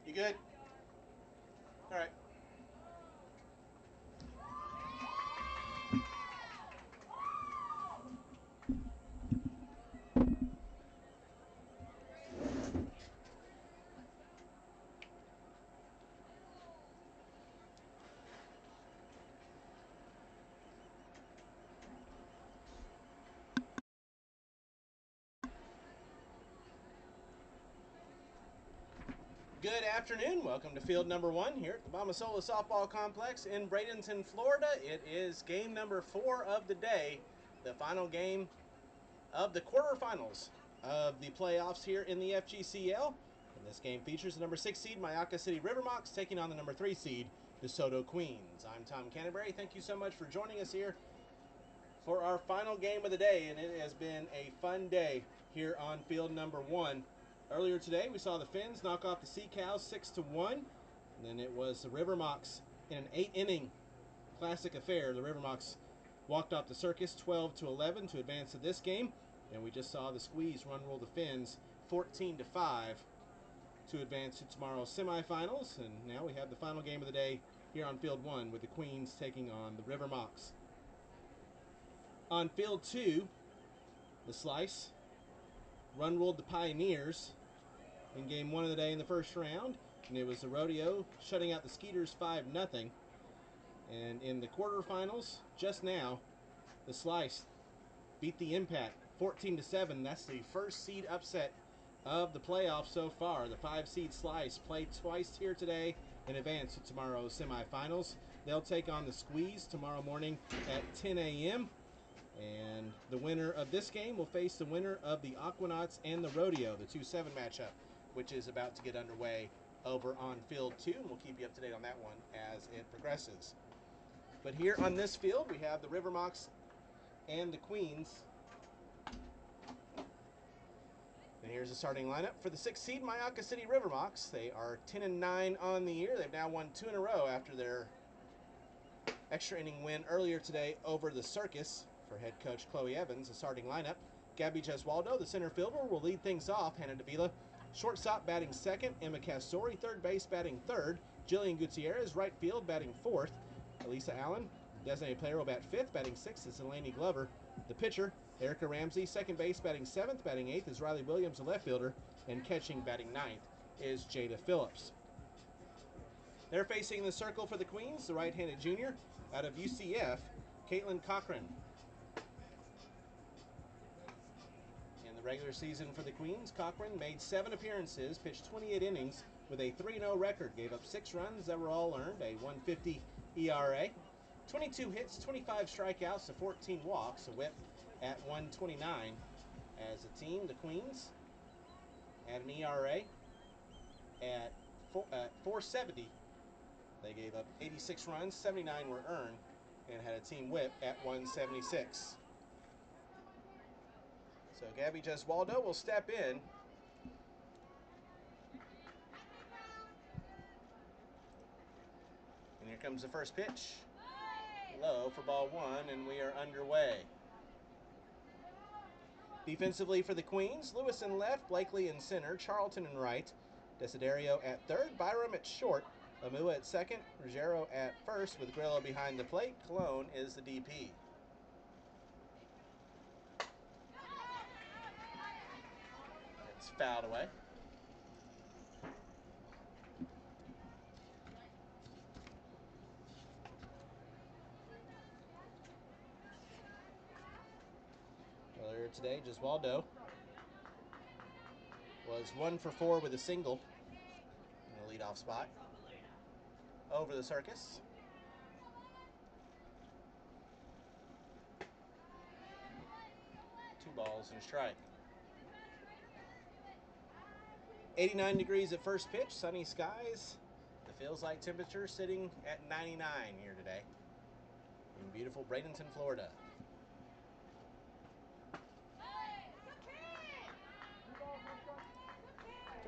You good? All right. Good afternoon. Welcome to field number 1 here at the Bomasola Softball Complex in Bradenton, Florida. It is game number 4 of the day, the final game of the quarterfinals of the playoffs here in the FGCL. And this game features the number 6 seed Myakka City River Mocs taking on the number 3 seed DeSoto Queens. I'm Tom Canterbury. Thank you so much for joining us here for our final game of the day, and it has been a fun day here on field number 1. Earlier today, we saw the Finns knock off the Sea Cows 6-1, and then it was the River Mocs in an 8-inning classic affair. The River Mocs walked off the Circus 12-11 to advance to this game, and we just saw the Squeeze run rule the Finns 14-5 to advance to tomorrow's semifinals, and now we have the final game of the day here on field 1 with the Queens taking on the River Mocs. On field 2, the Slice run ruled the Pioneers in game 1 of the day in the first round, and it was the Rodeo shutting out the Skeeters 5-0. And in the quarterfinals, just now, the Slice beat the Impact 14-7. That's the first seed upset of the playoffs so far. The 5-seed Slice played twice here today in advance to tomorrow's semifinals. They'll take on the Squeeze tomorrow morning at 10 a.m. And the winner of this game will face the winner of the Aquanauts and the Rodeo, the 2-7 matchup, which is about to get underway over on field 2, and we'll keep you up to date on that one as it progresses. But here on this field, we have the River Mocs and the Queens. And here's the starting lineup for the 6th seed Myakka City River Mocs. They are 10-9 on the year. They've now won 2 in a row after their extra inning win earlier today over the Circus. For head coach Chloe Evans, the starting lineup: Gabby Gesualdo, the center fielder, will lead things off. Hannah Davila, shortstop, batting second. Emma Castori, third base, batting third. Jillian Gutierrez, right field, batting fourth. Elisa Allen, designated player, will bat fifth. Batting sixth is Eleni Glover. The pitcher, Erica Ramsey, second base, batting seventh. Batting eighth is Riley Williams, the left fielder. And catching, batting ninth, is Jada Phillips. They're facing the circle for the Queens, the right-handed junior out of UCF, Caitlin Cochran. In the regular season for the Queens, Cochran made 7 appearances, pitched 28 innings with a 3-0 record, gave up 6 runs that were all earned, a 1.50 ERA, 22 hits, 25 strikeouts to 14 walks, a whip at 1.29. As a team, the Queens had an ERA at 4.70. They gave up 86 runs, 79 were earned, and had a team whip at 1.76. So Gabby Gesualdo will step in. And here comes the first pitch. Low for ball 1, and we are underway. Defensively for the Queens, Lewis in left, Blakely in center, Charlton in right, Desiderio at third, Byram at short, Amua at second, Ruggiero at first with Grillo behind the plate. Cologne is the DP. It's fouled away. Earlier today, Gesualdo was 1 for 4 with a single in the leadoff spot over the Circus. Two balls and a strike. 89 degrees at first pitch, sunny skies. The feels-like temperature sitting at 99 here today in beautiful Bradenton, Florida.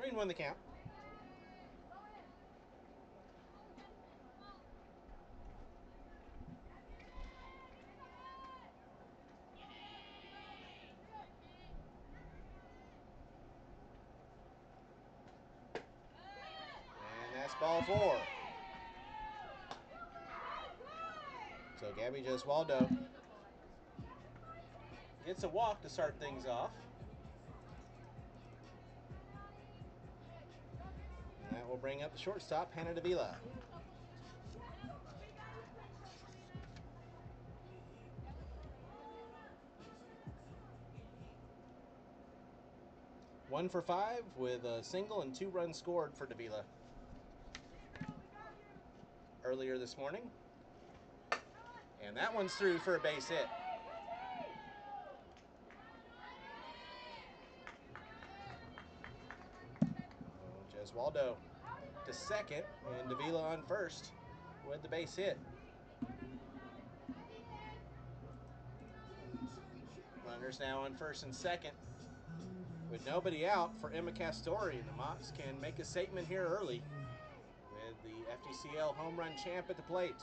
3-1 the count. That's ball 4. So Gabby Gesualdo gets a walk to start things off. And that will bring up the shortstop, Hannah Davila. One for 5 with a single and 2 runs scored for Davila earlier this morning. And that one's through for a base hit. Gesualdo to second, and Davila on first with the base hit. Runners now on first and second. With nobody out for Emma Castori, and the Mocs can make a statement here early with the FDCL home run champ at the plate.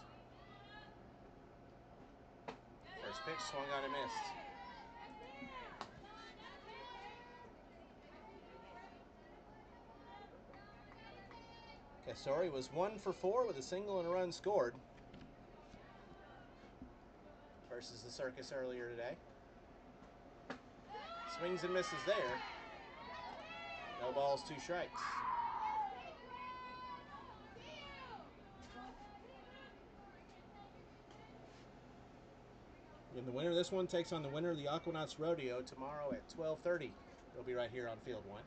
First pitch swung on and missed. Castori was 1 for 4 with a single and a run scored versus the Circus earlier today. Swings and misses there. No balls, 2 strikes. And the winner of this one takes on the winner of the Aquanauts Rodeo tomorrow at 12:30. They'll be right here on Field 1.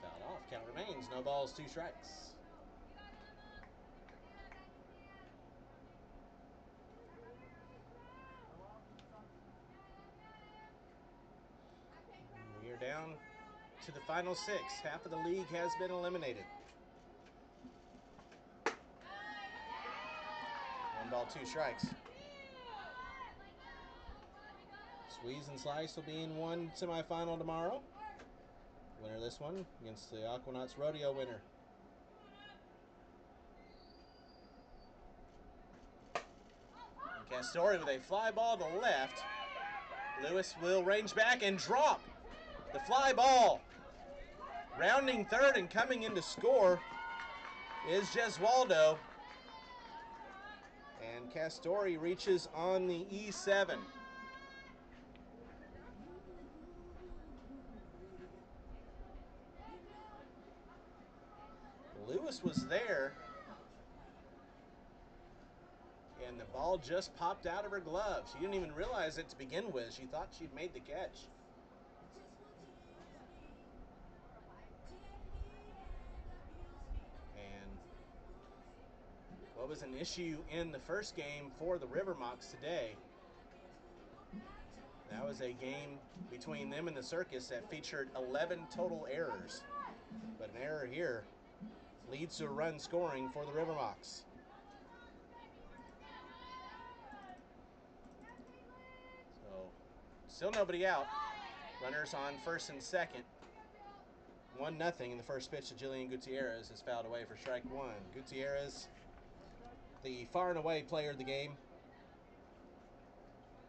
Fouled off. Count remains. No balls, 2 strikes. We are down to the final 6. Half of the league has been eliminated. 1 ball, 2 strikes. Squeeze and Slice will be in one semifinal tomorrow. Winner of this one against the Aquanauts Rodeo winner. And Castori with a fly ball to left. Lewis will range back and drop the fly ball. Rounding third and coming in to score is Gesualdo. And Castori reaches on the E7. Lewis was there, and the ball just popped out of her glove. She didn't even realize it to begin with. She thought she'd made the catch. And what was an issue in the first game for the River Mocs today, that was a game between them and the Circus that featured 11 total errors. But an error here leads to a run scoring for the River Mocs. So, still nobody out. Runners on first and second. 1-0 in the first pitch to Jillian Gutierrez is fouled away for strike 1. Gutierrez, the far and away player of the game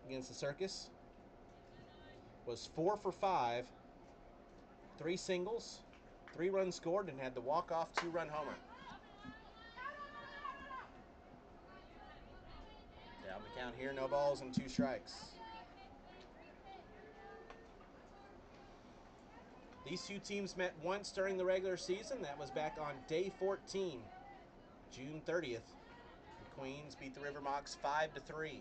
against the Circus, was 4 for 5, 3 singles, 3 runs scored, and had the walk-off 2-run homer. Down the count here, no balls and 2 strikes. These two teams met once during the regular season. That was back on day 14, June 30th. The Queens beat the River Mocs 5-3.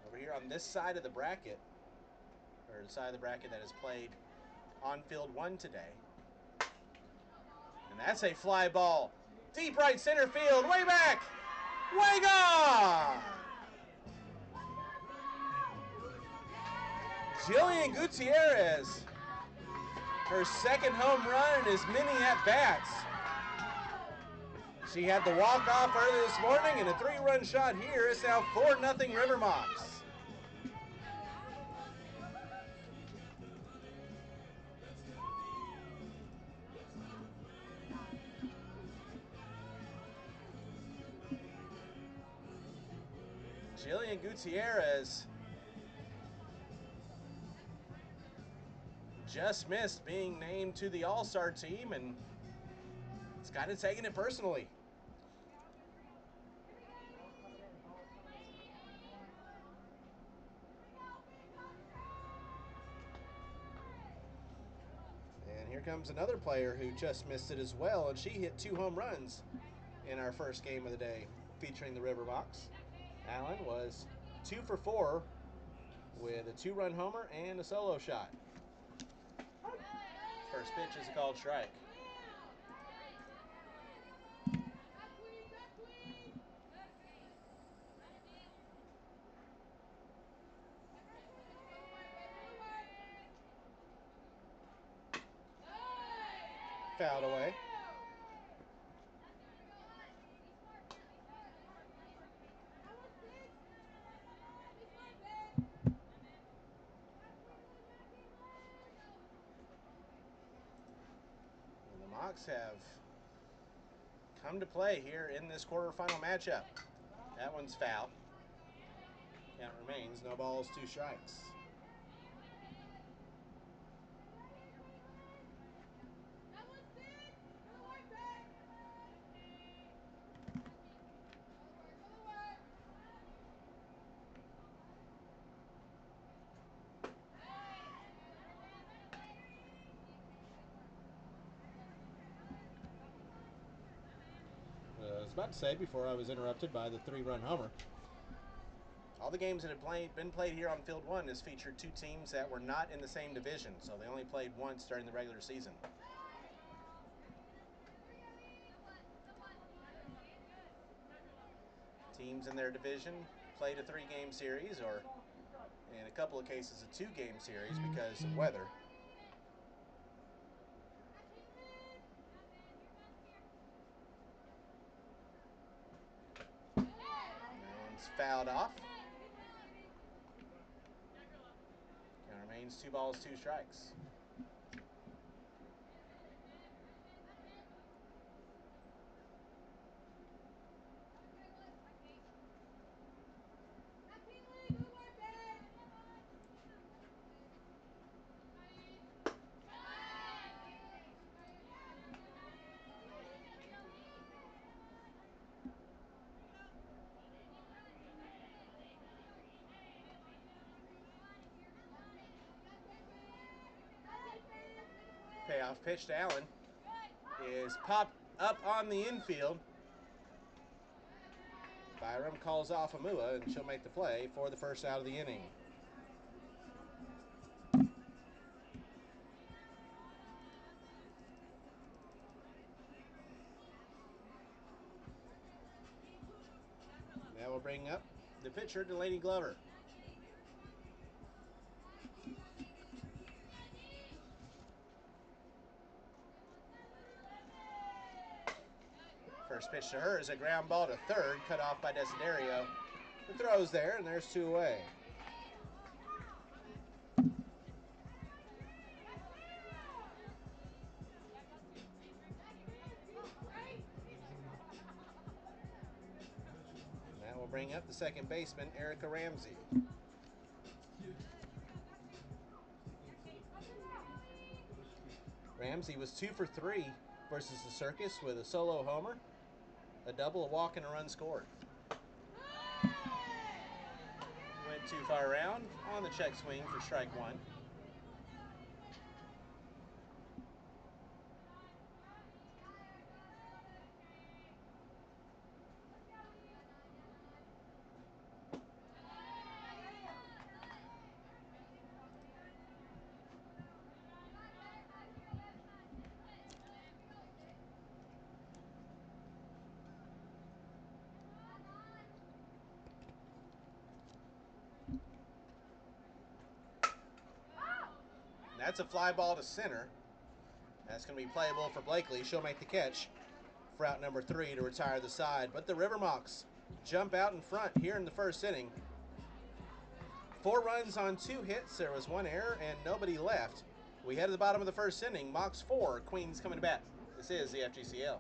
Over here on this side of the bracket, or the side of the bracket that is played on Field 1 today. And that's a fly ball. Deep right center field, way back, way gone! Jillian Gutierrez, her second home run and as many at-bats. She had the walk-off early this morning and a 3-run shot here. It's now 4-0 River Mocs. Jillian Gutierrez just missed being named to the All-Star team, and it's kind of taking it personally. And here comes another player who just missed it as well, and she hit 2 home runs in our first game of the day featuring the River Mocs. Allen was 2 for 4 with a 2-run homer and a solo shot. First pitch is a called strike. Fouled away. And the Mocs have come to play here in this quarterfinal matchup. That one's foul. Count remains, no balls, 2 strikes. I was about to say before I was interrupted by the 3-run homer. All the games that have been played here on Field 1 has featured 2 teams that were not in the same division, so they only played once during the regular season. Teams in their division played a 3-game series, or in a couple of cases a 2-game series because of weather. Fouled off. Count remains 2 balls, 2 strikes. Payoff pitch to Allen is popped up on the infield. Byram calls off Amua, and she'll make the play for the first out of the inning. That will bring up the pitcher, Delaney Glover. First pitch to her is a ground ball to third, cut off by Desiderio. The throw's there, and there's 2 away. That will bring up the second baseman, Erica Ramsey. Ramsey was 2 for 3 versus the Circus with a solo homer, a double, a walk, and a run scored. Went too far around on the check swing for strike 1. That's a fly ball to center. That's going to be playable for Blakely. She'll make the catch for out number 3 to retire the side. But the River Mocs jump out in front here in the first inning. 4 runs on 2 hits. There was 1 error and nobody left. We head to the bottom of the first inning. Mocs 4, Queens coming to bat. This is the FGCL.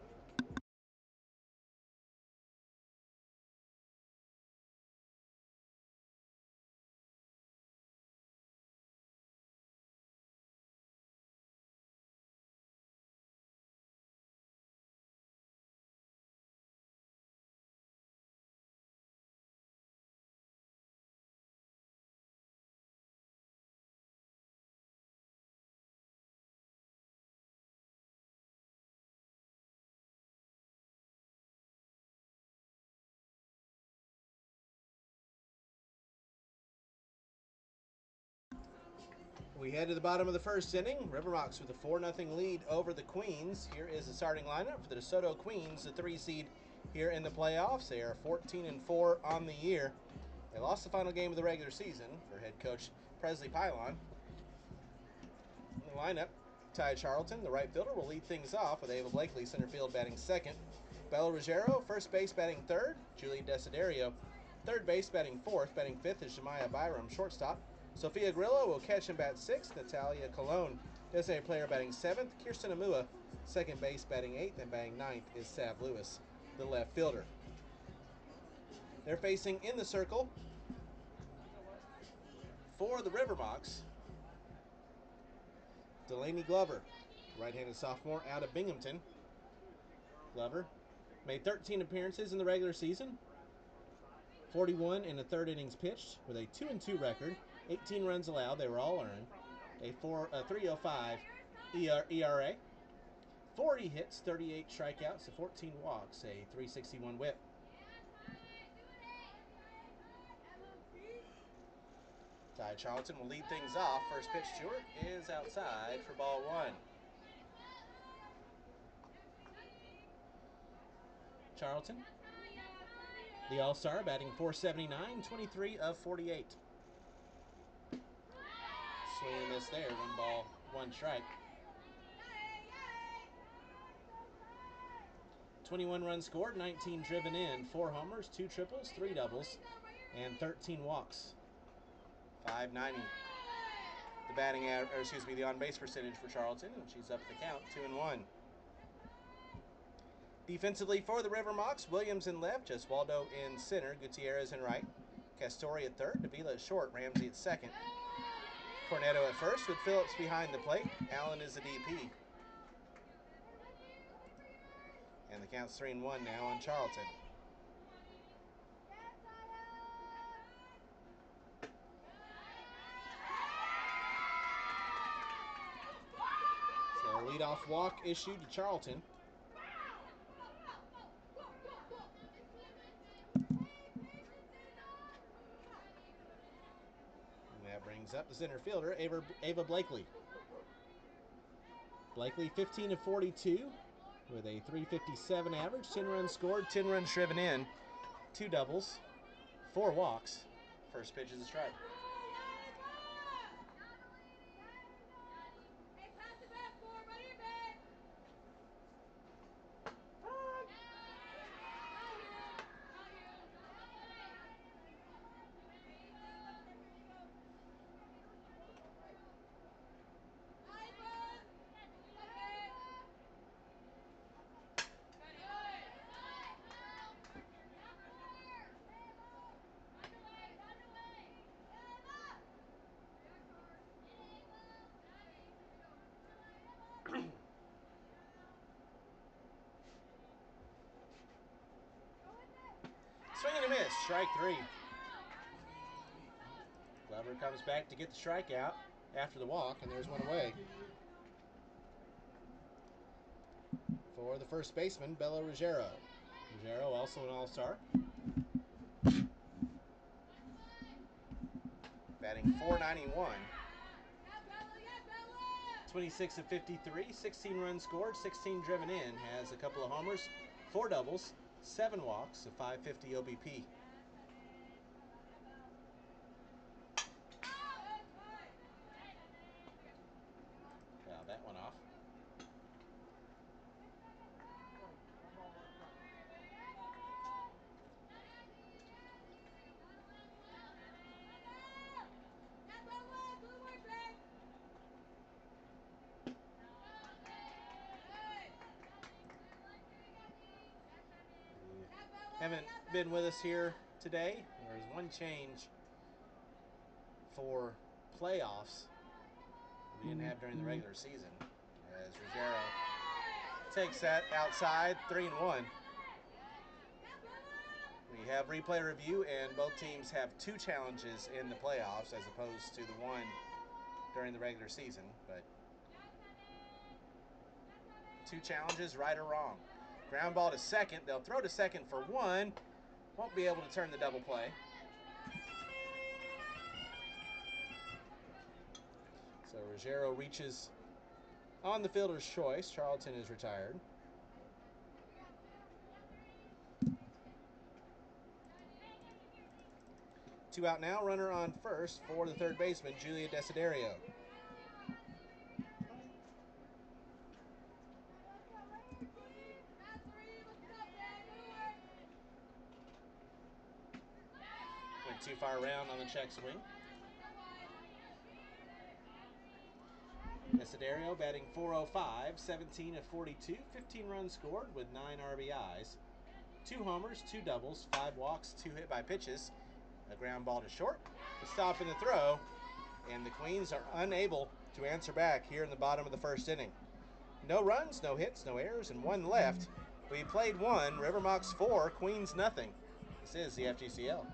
We head to the bottom of the first inning. River Mocs with a 4-0 lead over the Queens. Here is the starting lineup for the DeSoto Queens, the 3 seed here in the playoffs. They are 14-4 on the year. They lost the final game of the regular season for head coach Presley Pylon. In the lineup, Ty Charlton, the right fielder, will lead things off with Ava Blakely, center field, batting second. Bella Ruggiero, first base, batting third. Julie Desiderio, third base, batting fourth. Batting fifth is Jemiah Byram, shortstop. Sophia Grillo will catch and bat sixth. Natalia Colon, designated player, batting seventh. Kirsten Amua, second base, batting eighth. And batting ninth is Sav Lewis, the left fielder. They're facing in the circle for the River Mocs, Delaney Glover, right-handed sophomore out of Binghamton. Glover made 13 appearances in the regular season, 41 in the third innings pitched, with a 2-2 record, 18 runs allowed. They were all earned. A 3.05 ERA, 40 hits, 38 strikeouts, 14 walks, a 3.61 WHIP. Ty Charlton will lead things off. First pitch to her is outside for ball one. Charlton, the All-Star, batting .479, 23 of 48. Swing and miss there. 1 ball, 1 strike. 21 runs scored, 19 driven in, 4 homers, 2 triples, 3 doubles, and 13 walks. .590. The on-base percentage for Charlton, and she's up the count, 2-1. Defensively for the River Mocs, Williams in left, Jeswaldo in center, Gutierrez in right, Castori at third, Davila at short, Ramsey at second, Cornetto at first with Phillips behind the plate. Allen is the DP. And the count's 3-1 now on Charlton. So a leadoff walk issued to Charlton. That brings up the center fielder, Ava Blakely. Blakely 15 of 42 with a 3.57 average, 10 runs scored, 10 runs driven in, 2 doubles, 4 walks. First pitch is a strike. Swing and a miss, strike 3. Glover comes back to get the strikeout after the walk, and there's one away. For the first baseman, Bella Ruggiero. Ruggiero, also an All-Star. Batting .491. 26 of 53, 16 runs scored, 16 driven in, has a couple of homers, 4 doubles, 7 walks, a .550 OBP. Foul that one off. Haven't been with us here today. There's one change for playoffs we didn't have during the regular season, as Ruggiero takes that outside, 3-1. We have replay review, and both teams have 2 challenges in the playoffs as opposed to the 1 during the regular season. But 2 challenges, right or wrong. Ground ball to second. They'll throw to second for 1. Won't be able to turn the double play. So Ruggiero reaches on the fielder's choice. Charlton is retired. Two out now. Runner on first for the third baseman, Julia Desiderio. Went too far around on the check swing. Desiderio batting .405, 17 of 42, 15 runs scored with 9 RBIs. 2 homers, 2 doubles, 5 walks, 2 hit by pitches. A ground ball to short. A stop in the throw. And the Queens are unable to answer back here in the bottom of the first inning. No runs, no hits, no errors, and 1 left. We played 1, River Mocs 4, Queens nothing. This is the FGCL.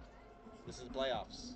This is the playoffs.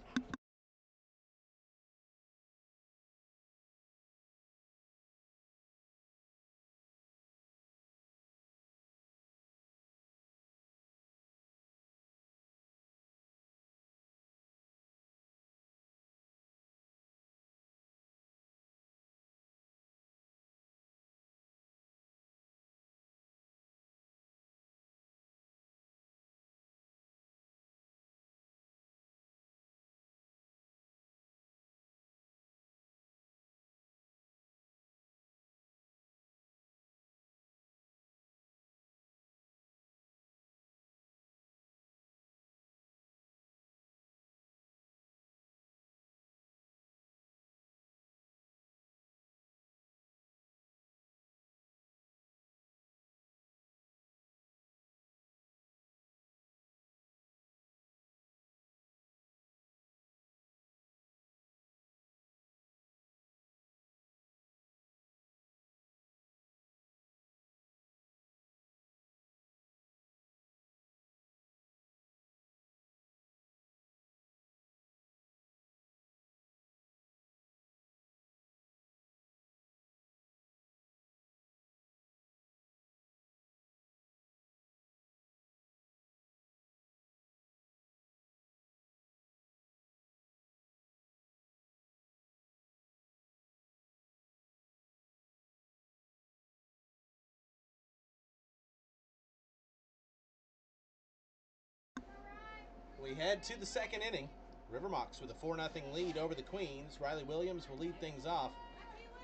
We head to the second inning. River Mocs with a 4-0 lead over the Queens. Riley Williams will lead things off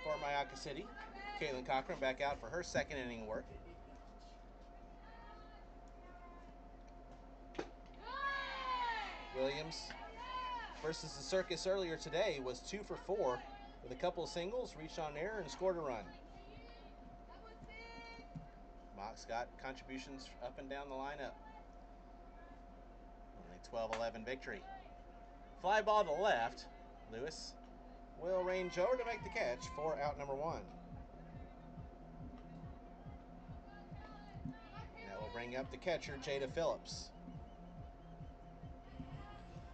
for Myakka City. Caitlin Cochran back out for her second inning work. Williams versus the Circus earlier today was 2 for 4 with a couple of singles, reached on air, and scored a run. Mocs got contributions up and down the lineup. Only 12-11 victory. Fly ball to left. Lewis will range over to make the catch for out number 1. And that will bring up the catcher, Jada Phillips.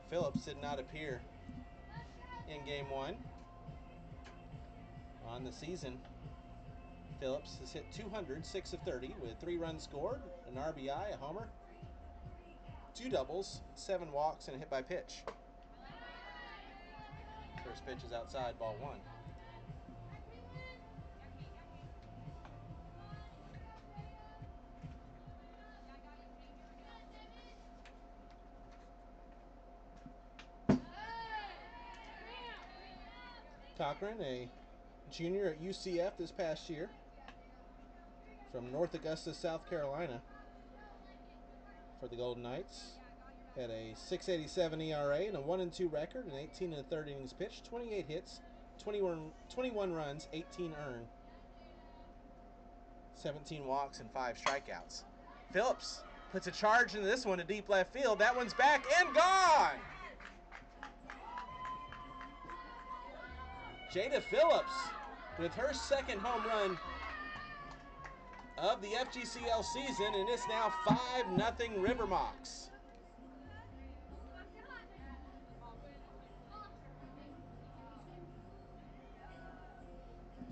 Phillips did not appear in game 1. On the season, Phillips has hit 200, 6 of 30 with 3 runs scored, an RBI, a homer, 2 doubles, 7 walks, and a hit by pitch. First pitch is outside, ball 1. Cochran, a junior at UCF this past year, from North Augusta, South Carolina, for the Golden Knights. Had a 6.87 ERA and a 1-2 record, and 18 in the third innings pitched, 28 hits, 21 runs, 18 earned, 17 walks, and 5 strikeouts. Phillips puts a charge into this one to deep left field. That one's back and gone! Jada Phillips with her second home run of the FGCL season, and it's now 5-0 River Mocs.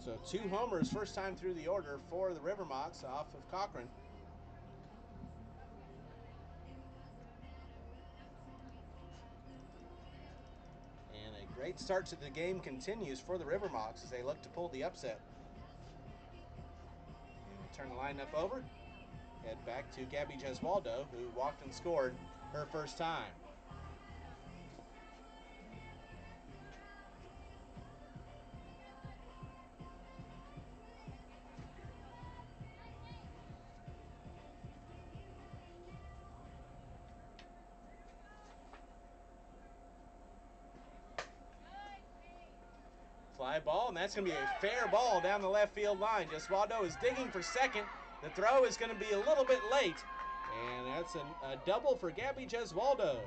So 2 homers, first time through the order for the River Mocs off of Cochran. And a Great start to the game continues for the River Mocs as they look to pull the upset. And we'll turn the lineup over. Head back to Gabby Gesualdo, who walked and scored her first time. Fly ball, and that's going to be a fair ball down the left field line. Gesualdo is digging for second. The throw is going to be a little bit late, and that's a double for Gabby Gesualdo.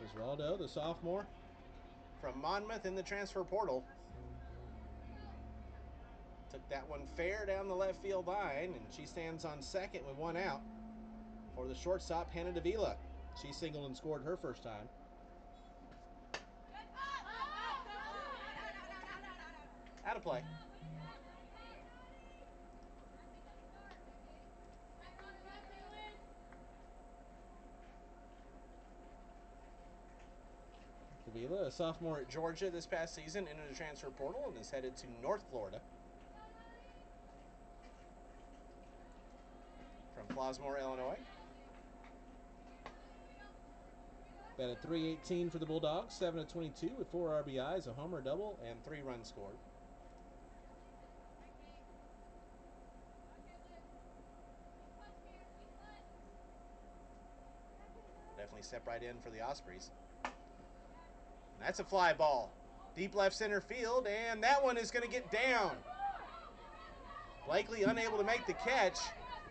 Gesualdo, the sophomore from Monmouth in the transfer portal. Took that one fair down the left field line, and she stands on second with one out for the shortstop, Hannah Davila. She singled and scored her first time. Out of play. Davila, a sophomore at Georgia this past season, entered the transfer portal and is headed to North Florida. From Flossmoor, Illinois. Batted .318 for the Bulldogs, 7 of 22 with 4 RBIs, a homer, double, and 3 runs scored. Definitely step right in for the Ospreys. And that's a fly ball. Deep left center field, and that one is going to get down. Blakely unable to make the catch.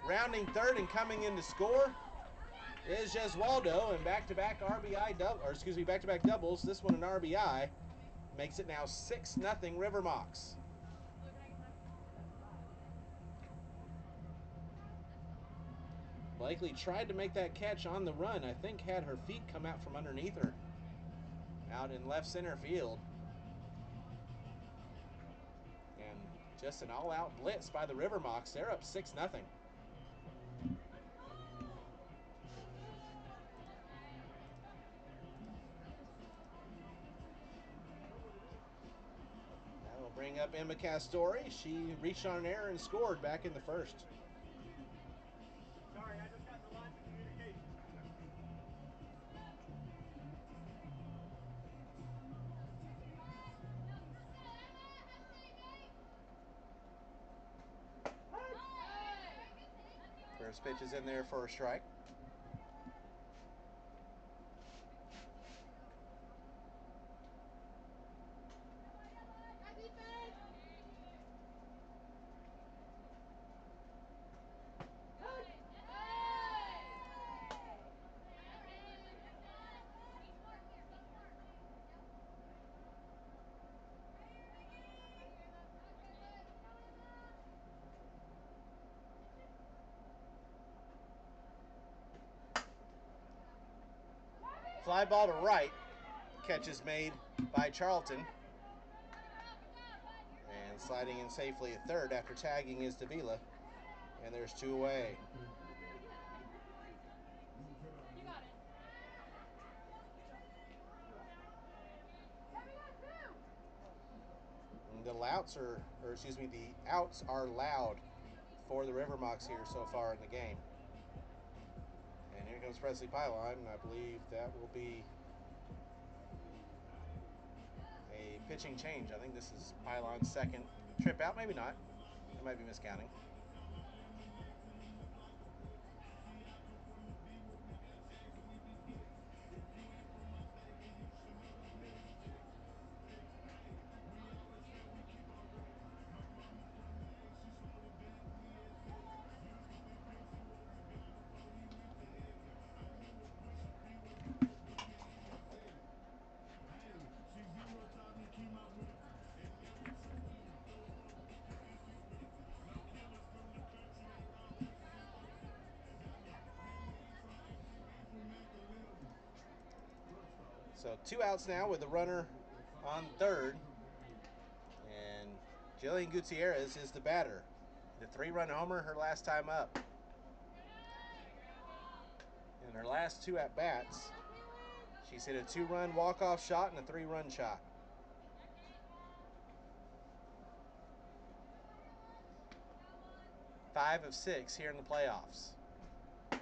Rounding third and coming in to score is Gesualdo, and back-to-back back-to-back doubles. This one an RBI makes it now 6-0 River Mocs. Blakely tried to make that catch on the run. I think had her feet come out from underneath her out in left center field. And just an all-out blitz by the River Mocs. They're up 6-0. That will bring up Emma Castori. She reached on an error and scored back in the first. Sorry, I just got in the line of communication. First pitch is in there for a strike. Fly ball to right. Catch is made by Charlton. And sliding in safely at third after tagging is Davila. And there's 2 away. And the outs are loud for the River Mocs here so far in the game. And here comes Presley Pylon, and I believe that will be a pitching change. I think this is Pylon's second trip out. Maybe not. I might be miscounting. So 2 outs now with the runner on third. And Jillian Gutierrez is the batter. The 3-run homer her last time up. In her last 2 at-bats, she's hit a 2-run walk-off shot and a 3-run shot. Five of 6 here in the playoffs. And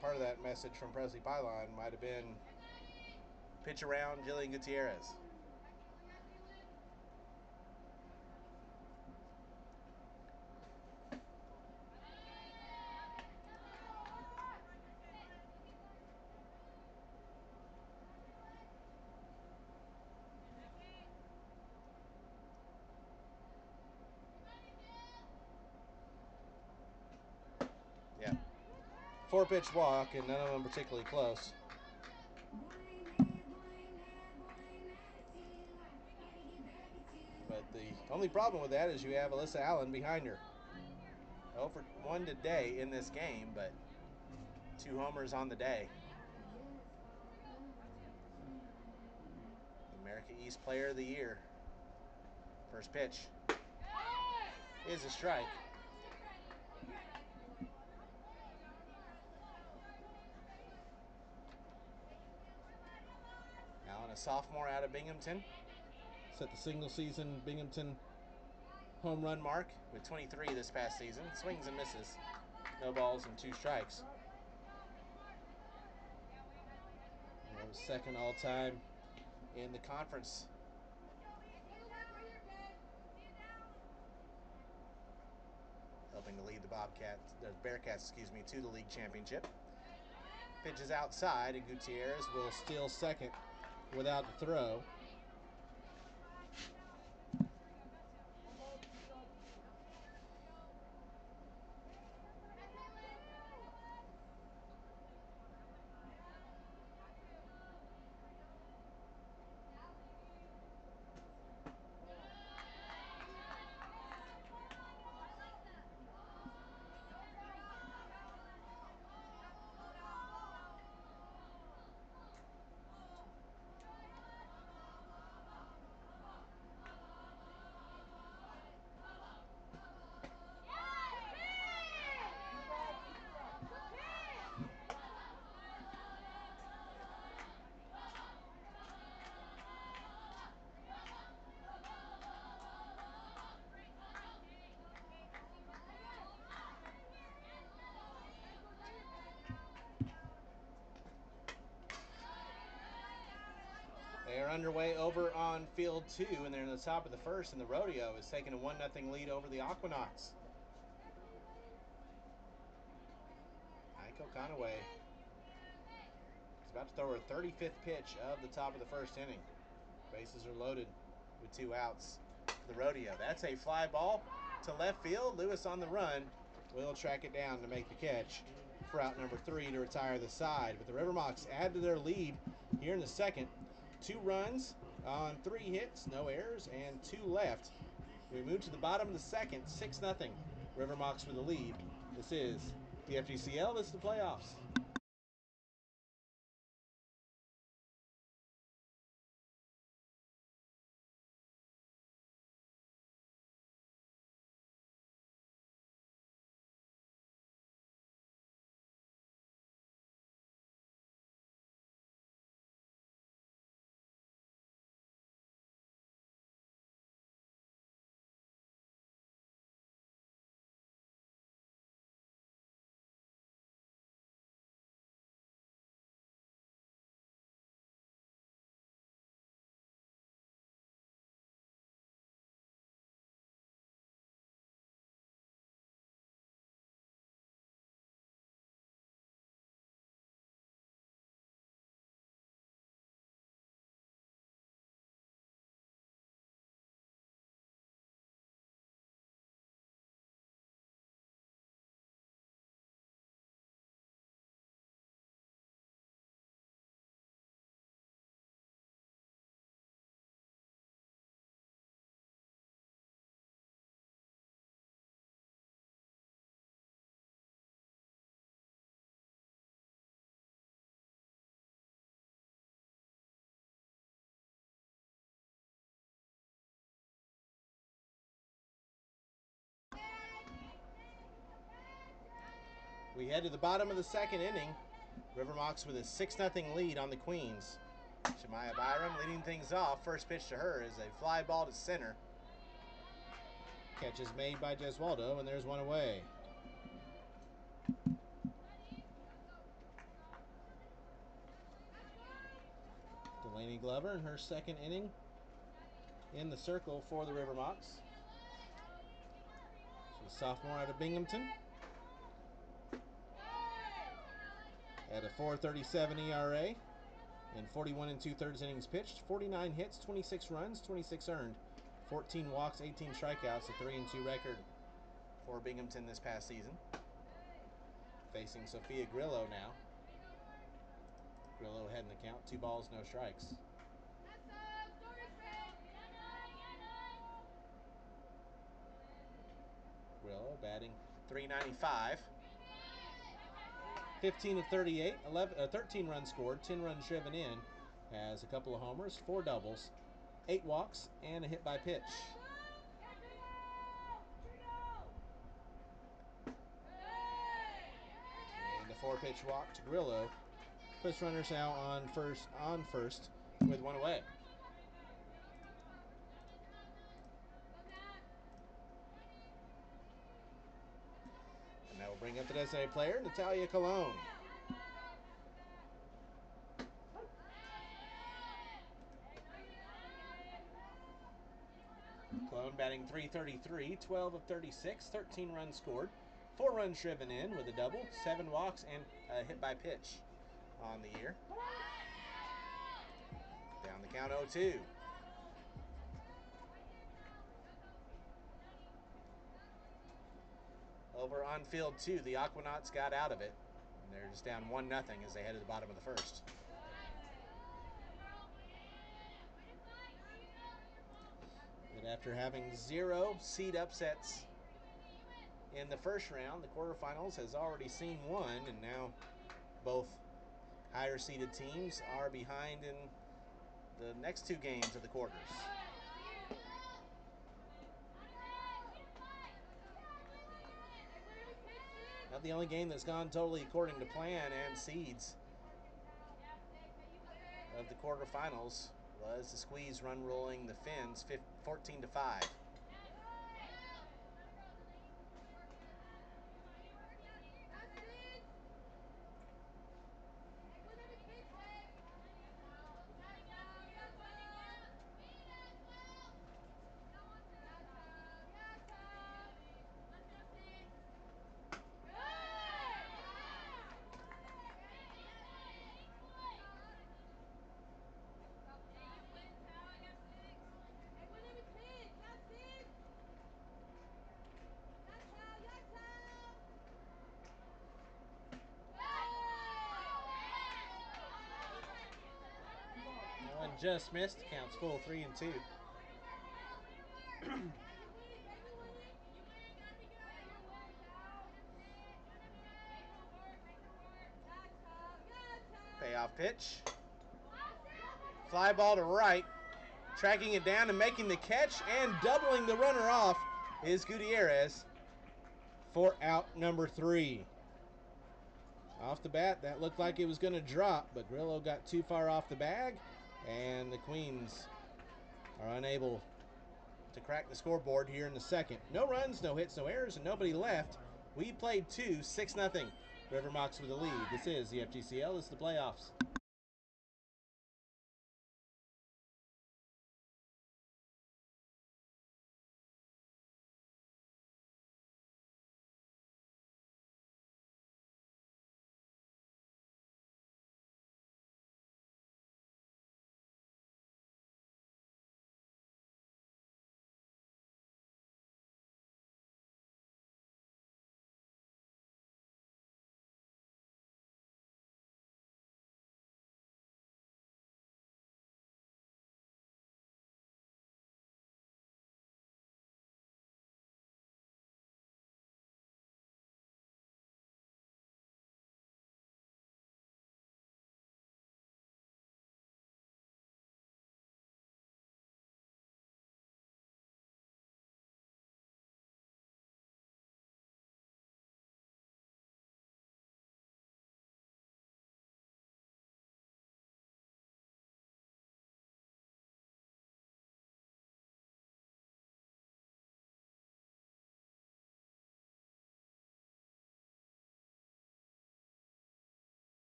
part of that message from Presley Pylon might have been pitch around Jillian Gutierrez. Yeah. 4-pitch walk, and none of them particularly close. But the only problem with that is you have Alyssa Allen behind her. 0 for 1 today in this game, but 2 homers on the day. America East Player of the Year. First pitch is a strike. Allen, a sophomore out of Binghamton, set the single-season Binghamton home run mark with 23 this past season. Swings and misses. No balls and 2 strikes. That was second all-time in the conference. Helping to lead the Bearcats, to the league championship. Pitch is outside, and Gutierrez will steal second without the throw. They are underway over on field 2, and they're in the top of the first, and the rodeo is taking a 1-0 lead over the Aquanauts. Aiko Conaway is about to throw her 35th pitch of the top of the first inning. Bases are loaded with 2 outs for the rodeo. That's a fly ball to left field. Lewis on the run will track it down to make the catch for out number 3 to retire the side. But the River Mocs add to their lead here in the second. 2 runs on 3 hits, no errors, and 2 left. We move to the bottom of the second, 6-0. River Mocs with the lead. This is the FGCL. This is the playoffs. We head to the bottom of the second inning. River Mocs with a 6-0 lead on the Queens. Shemaya Byram leading things off. First pitch to her is a fly ball to center. Catch is made by Gesualdo, and there's one away. Delaney Glover in her second inning in the circle for the River Mocs. She's a sophomore out of Binghamton. At a 4.37 ERA in 41 2/3 innings pitched, 49 hits, 26 runs, 26 earned, 14 walks, 18 strikeouts, a 3-2 record for Binghamton this past season. Facing Sophia Grillo now. Grillo ahead in the count, 2 balls, no strikes. Grillo batting .395. 15 of 38, 13 runs scored, 10 runs driven in, has a couple of homers, 4 doubles, 8 walks, and a hit by pitch. And a 4-pitch walk to Grillo puts runners now on first with one away. And that will bring up the designated player, Natalia Colon. Colon batting .333, 12 of 36, 13 runs scored, 4 runs driven in with a double, 7 walks, and a hit by pitch on the year. Down the count 0-2. Over on field 2, the Aquanauts got out of it. And they're just down 1-0 as they head to the bottom of the first. But after having 0 seed upsets in the first round, the quarterfinals has already seen 1, and now both higher seeded teams are behind in the next 2 games of the quarters. Not the only game that's gone totally according to plan, and seeds of the quarterfinals was the squeeze run ruling the Finns 14-5. One just missed, counts full 3-2. Payoff pitch. Fly ball to right. Tracking it down and making the catch and doubling the runner off is Gutierrez for out number 3. Off the bat, that looked like it was going to drop, but Grillo got too far off the bag, and the Queens are unable to crack the scoreboard here in the second. No runs, no hits, no errors, and nobody left. We played 2, 6-0. River Mocs with the lead. This is the FGCL. This is the playoffs.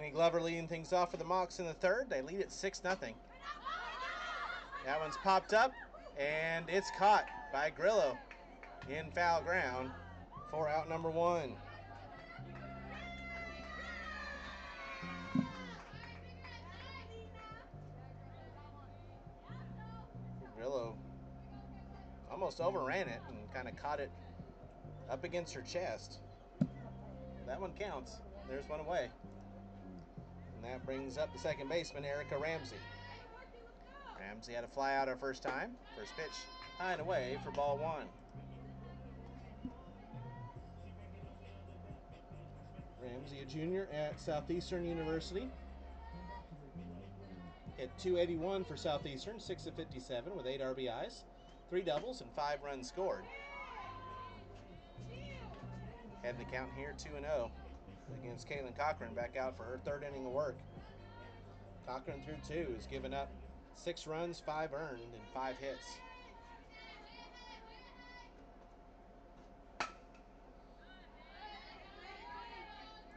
Danny Glover leading things off for the Mocs in the third. They lead at 6-0. That one's popped up, and it's caught by Grillo in foul ground for out number one. Grillo almost overran it and kind of caught it up against her chest. That one counts. There's one away. And that brings up the second baseman, Erica Ramsey. Ramsey had a fly out her first time. First pitch, high and away for ball one. Ramsey, a junior at Southeastern University. Hit .281 for Southeastern, 6 of 57 with 8 RBIs, 3 doubles, and 5 runs scored. Heading the count here, 2-0 against Caitlin Cochran, back out for her third inning of work. Cochran through 2 has given up 6 runs, 5 earned, and 5 hits.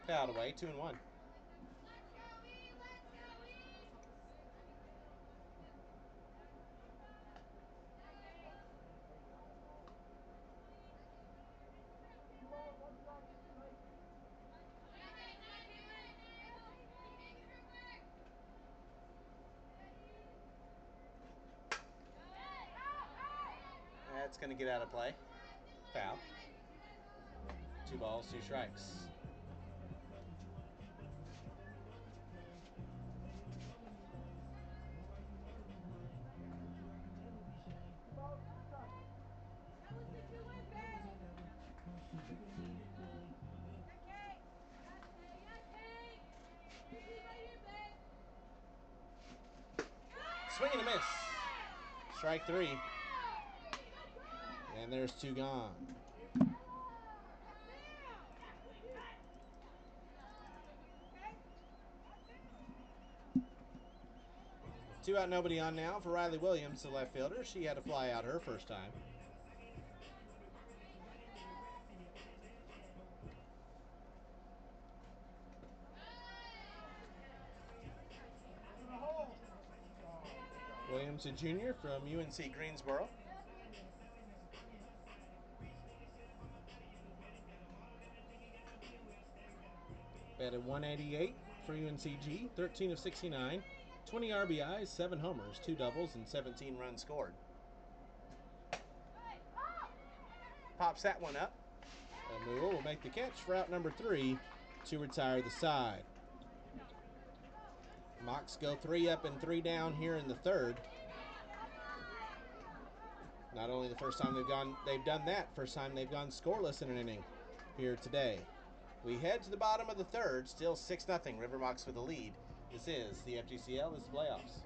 Fouled away, 2-1. That's going to get out of play. Foul. 2 balls, 2 strikes. Swing and a miss. Strike 3. And there's 2 gone. 2 out, nobody on now for Riley Williams, the left fielder. She had a fly out her first time. Williams, a junior from UNC Greensboro. Batted .188 for UNCG, 13 of 69, 20 RBIs, 7 homers, 2 doubles, and 17 runs scored. Pops that one up. Amul will make the catch for out number 3 to retire the side. Mocs go 3 up and 3 down here in the third. Not only the first time they've done that, first time they've gone scoreless in an inning here today. We head to the bottom of the third, still 6-0, River Mocs with the lead. This is the FGCL, this is the playoffs.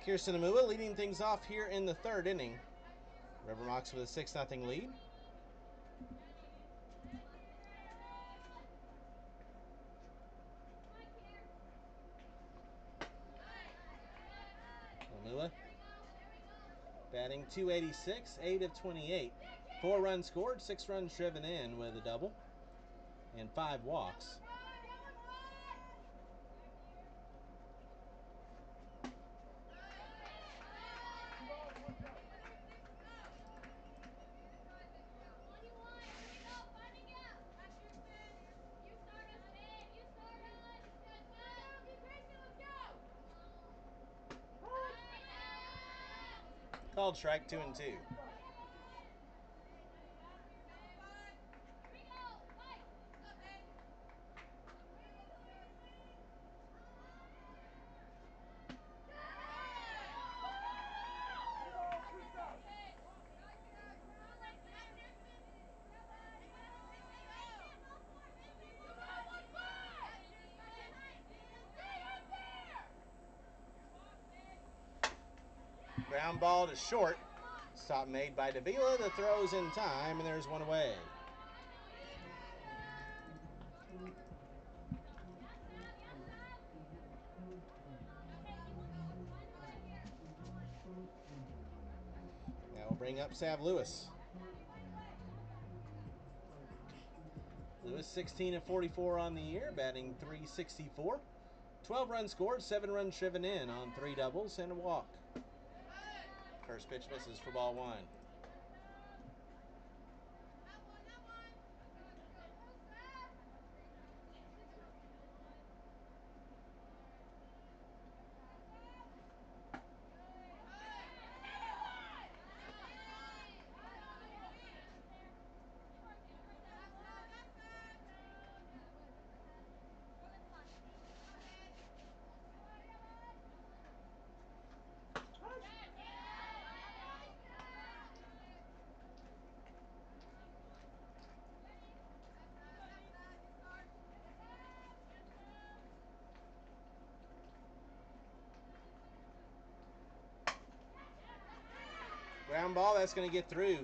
Kirsten Amua leading things off here in the third inning. River Mocs with a 6-0 lead. Amua batting .286, 8 of 28. 4 runs scored, 6 runs driven in with a double, and 5 walks. Called strike 2-2. Ground ball to short. Stop made by Davila. The throw's in time, and there's one away. That will bring up Sav Lewis. Lewis 16 of 44 on the year, batting .364. 12 runs scored, 7 runs driven in on 3 doubles and a walk. First pitch misses for ball 1. Ground ball, that's going to get through.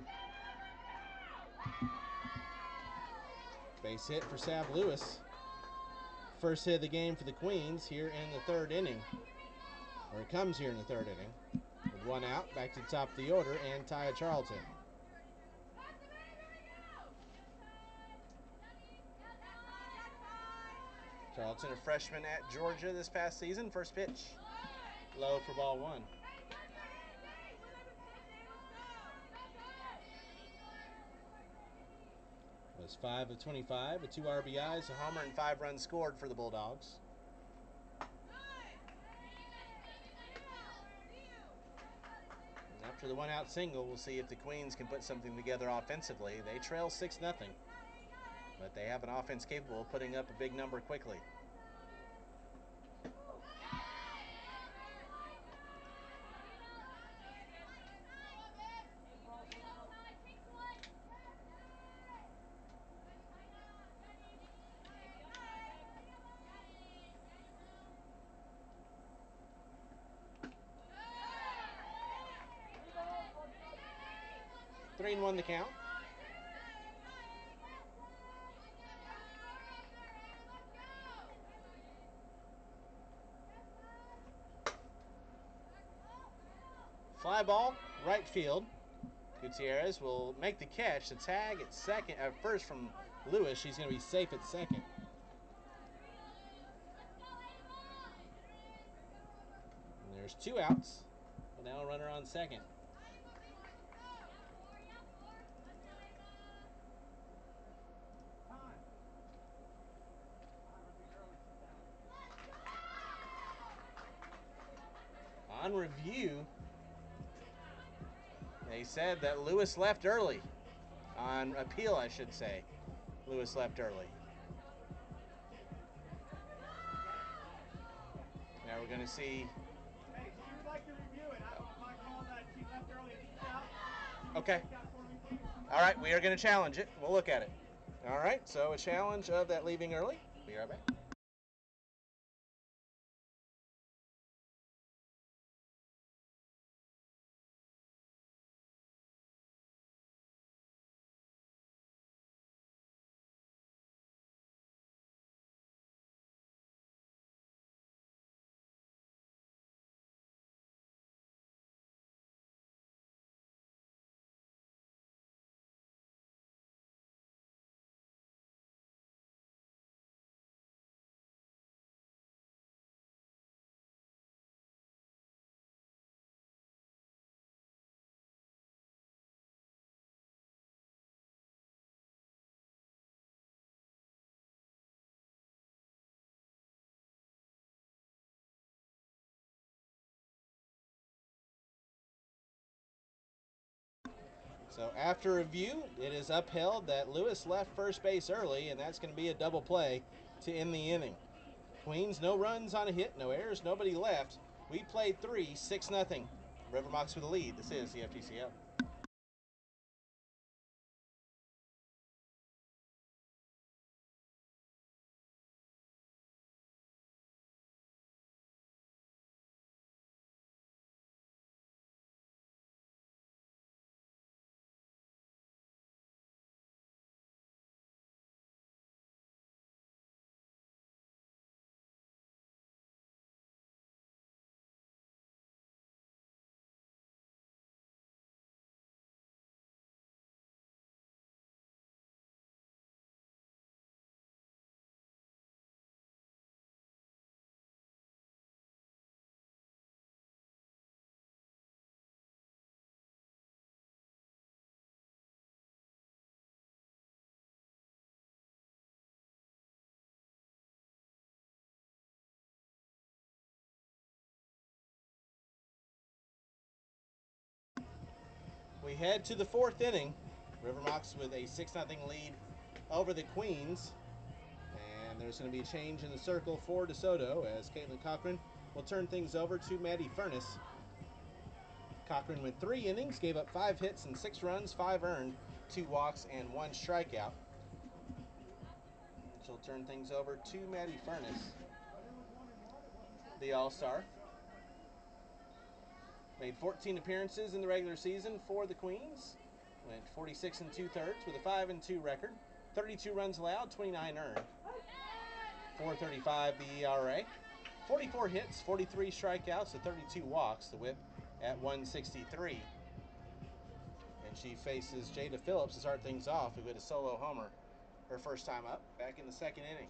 Base hit for Sav Lewis. First hit of the game for the Queens here in the third inning. Or it comes here in the third inning. With 1 out, back to the top of the order, and Taya Charlton. Charlton, a freshman at Georgia this past season. First pitch, low for ball 1. Was 5 of 25 with 2 RBIs, a homer, and 5 runs scored for the Bulldogs. And after the 1-out single, we'll see if the Queens can put something together offensively. They trail 6-0, but they have an offense capable of putting up a big number quickly. Three and 1 the count. Fly ball, right field. Gutierrez will make the catch. The tag at first from Lewis. She's going to be safe at second. And there's 2 outs. And now a runner on second. On review, they said that Lewis left early. On appeal, I should say. Lewis left early. Now we're going to see. Hey, she would like to review it. I'm on call that she left early and needs out. Okay. For me, please. All right, we are going to challenge it. We'll look at it. All right, so a challenge of that leaving early. Be right back. So after review, it is upheld that Lewis left first base early, and that's going to be a double play to end the inning. Queens, no runs on a hit, no errors, nobody left. We played 3, 6-0. River Mocs with the lead. This is the FTCL. We head to the 4th inning. River Mocs with a 6-0 lead over the Queens. And there's going to be a change in the circle for DeSoto as Caitlin Cochran will turn things over to Maddie Furness. Cochran went 3 innings, gave up 5 hits and 6 runs, 5 earned, 2 walks, and 1 strikeout. She'll turn things over to Maddie Furness, the All-Star. Made 14 appearances in the regular season for the Queens. Went 46 2/3 with a 5-2 record. 32 runs allowed, 29 earned. 4.35 the ERA. 44 hits, 43 strikeouts, and 32 walks. The whip at 163. And she faces Jada Phillips to start things off, who hit a solo homer her first time up back in the 2nd inning.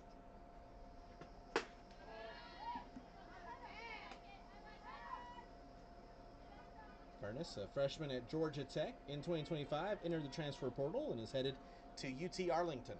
Furness, a freshman at Georgia Tech in 2025, entered the transfer portal and is headed to UT Arlington.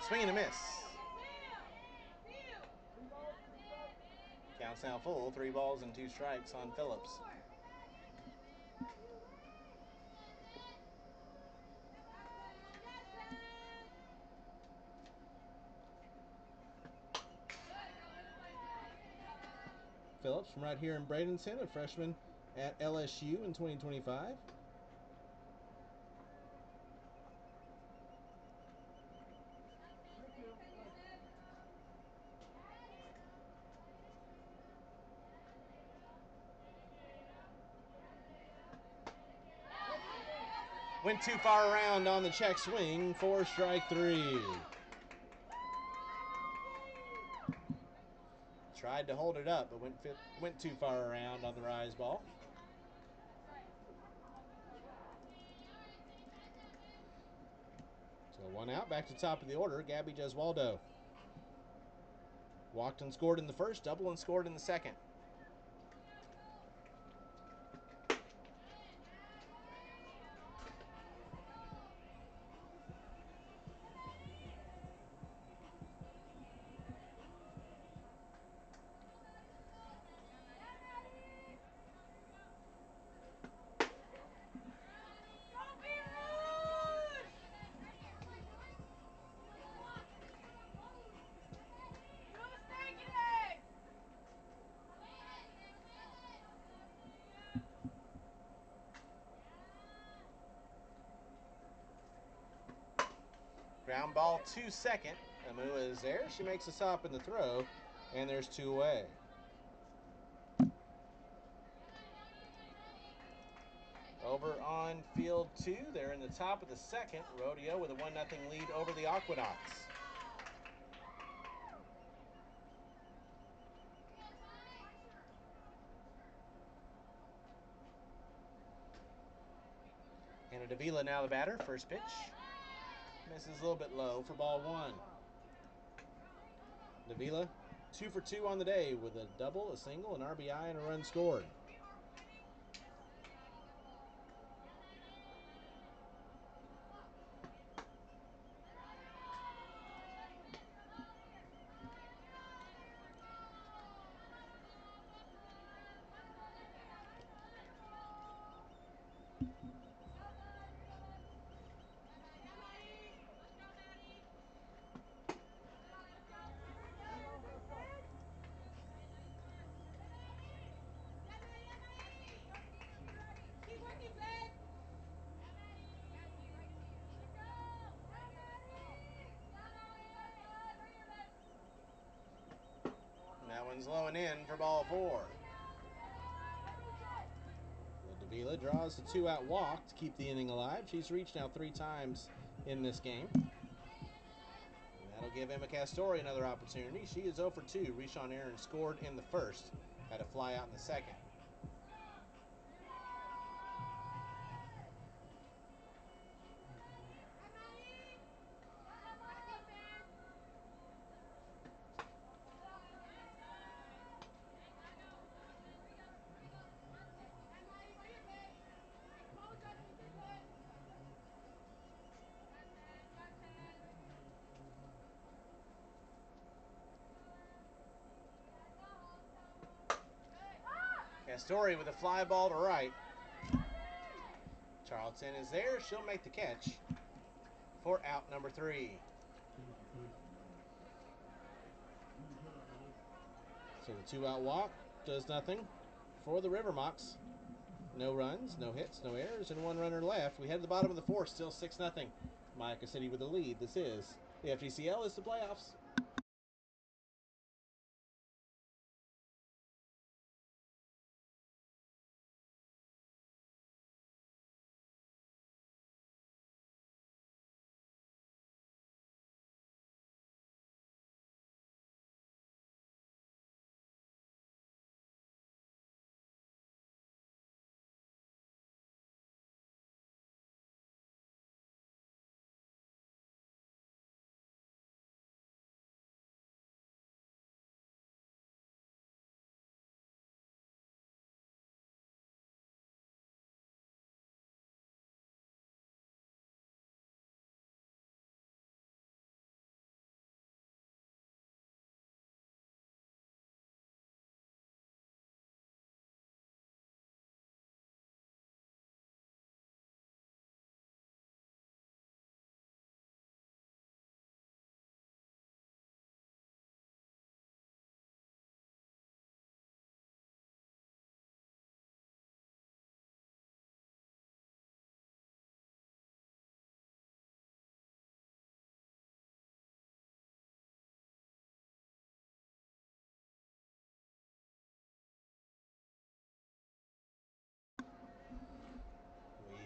Swing and a miss. Counts now full, 3 balls and 2 strikes on Phillips. Phillips from right here in Bradenton, a freshman at LSU in 2025. Went too far around on the check swing for strike 3. Tried to hold it up, but went too far around on the rise ball. So 1 out, back to top of the order, Gabby Gesualdo. Walked and scored in the first, double and scored in the second. Ground ball to second. Amua is there. She makes a stop in the throw, and there's 2 away. Over on field 2, they're in the top of the second. Rodeo with a 1-0 lead over the Aquanauts. Hannah Davila now the batter. First pitch. Misses a little bit low for ball one. Davila, 2 for 2 on the day with a double, a single, an RBI, and a run scored. That one's low and in for ball four. Davila draws the 2-out walk to keep the inning alive. She's reached now 3 times in this game. And that'll give Emma Castori another opportunity. She is 0 for 2. Rishon Aaron scored in the first. Had a fly out in the second. Castori with a fly ball to right. Charlton is there. She'll make the catch for out number 3. So the 2-out walk does nothing for the River Mocs. No runs, no hits, no errors, and 1 runner left. We head to the bottom of the 4th, still 6-0. Micah City with the lead. This is the FGCL. It's the playoffs.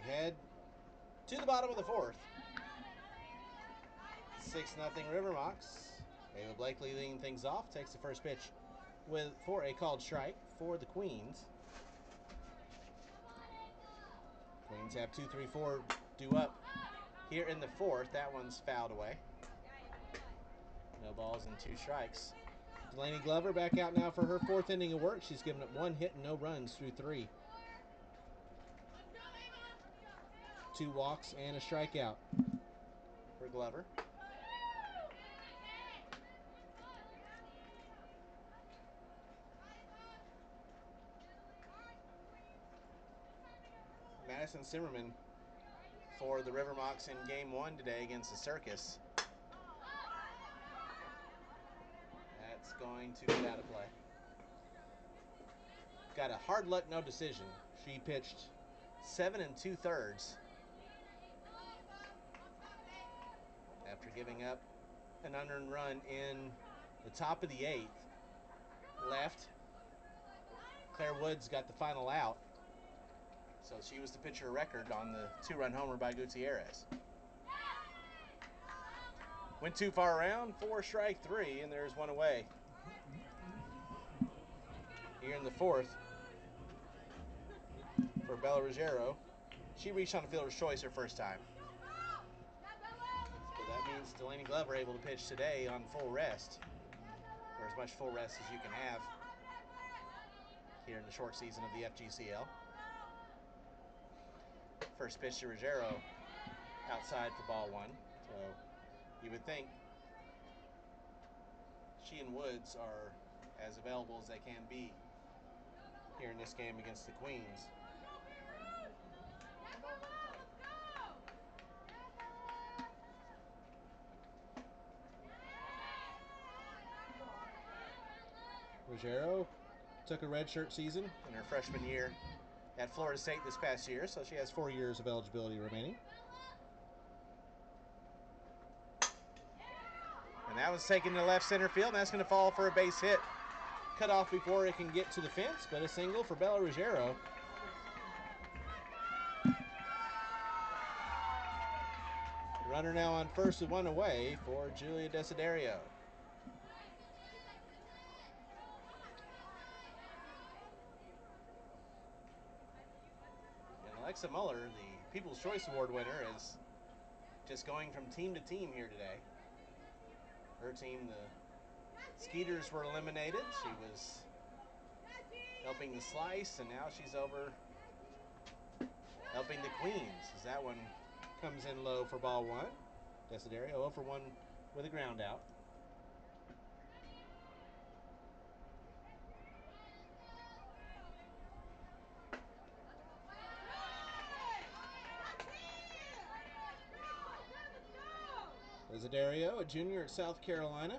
We head to the bottom of the 4th. 6-0 River Mocs. Ava Blakely leading things off. Takes the first pitch for a called strike for the Queens. Queens have 2-3-4 due up here in the 4th. That one's fouled away. No balls and 2 strikes. Delaney Glover back out now for her 4th inning of work. She's given up 1 hit and no runs through 3. 2 walks and a strikeout for Glover. Madison Zimmerman for the River Mocs in game 1 today against the Circus. That's going to get out of play. Got a hard luck no decision. She pitched 7 2/3 after giving up an unearned run in the top of the 8th. Left. Claire Woods got the final out. So she was the pitcher record on the 2-run homer by Gutierrez. Went too far around, 4 strike 3, and there's 1 away. Here in the 4th for Bella Ruggiero. She reached on a fielder's choice her first time. So that means Delaney Glover able to pitch today on full rest, or as much full rest as you can have here in the short season of the FGCL. First pitch to Ruggiero outside for ball one. So you would think she and Woods are as available as they can be here in this game against the Queens. Ruggiero took a redshirt season in her freshman year at Florida State this past year, so she has 4 years of eligibility remaining. And that was taken to left center field, and that's going to fall for a base hit. Cut off before it can get to the fence, but a single for Bella Ruggiero. Runner now on first with one away for Julia Desiderio. And Alexa Muller, the People's Choice Award winner, is just going from team to team here today. Her team, the Skeeters, were eliminated. She was helping the Slice, and now she's over helping the Queens, as that one comes in low for ball one. Desiderio 0 for 1 with a ground out. Desiderio, a junior at South Carolina.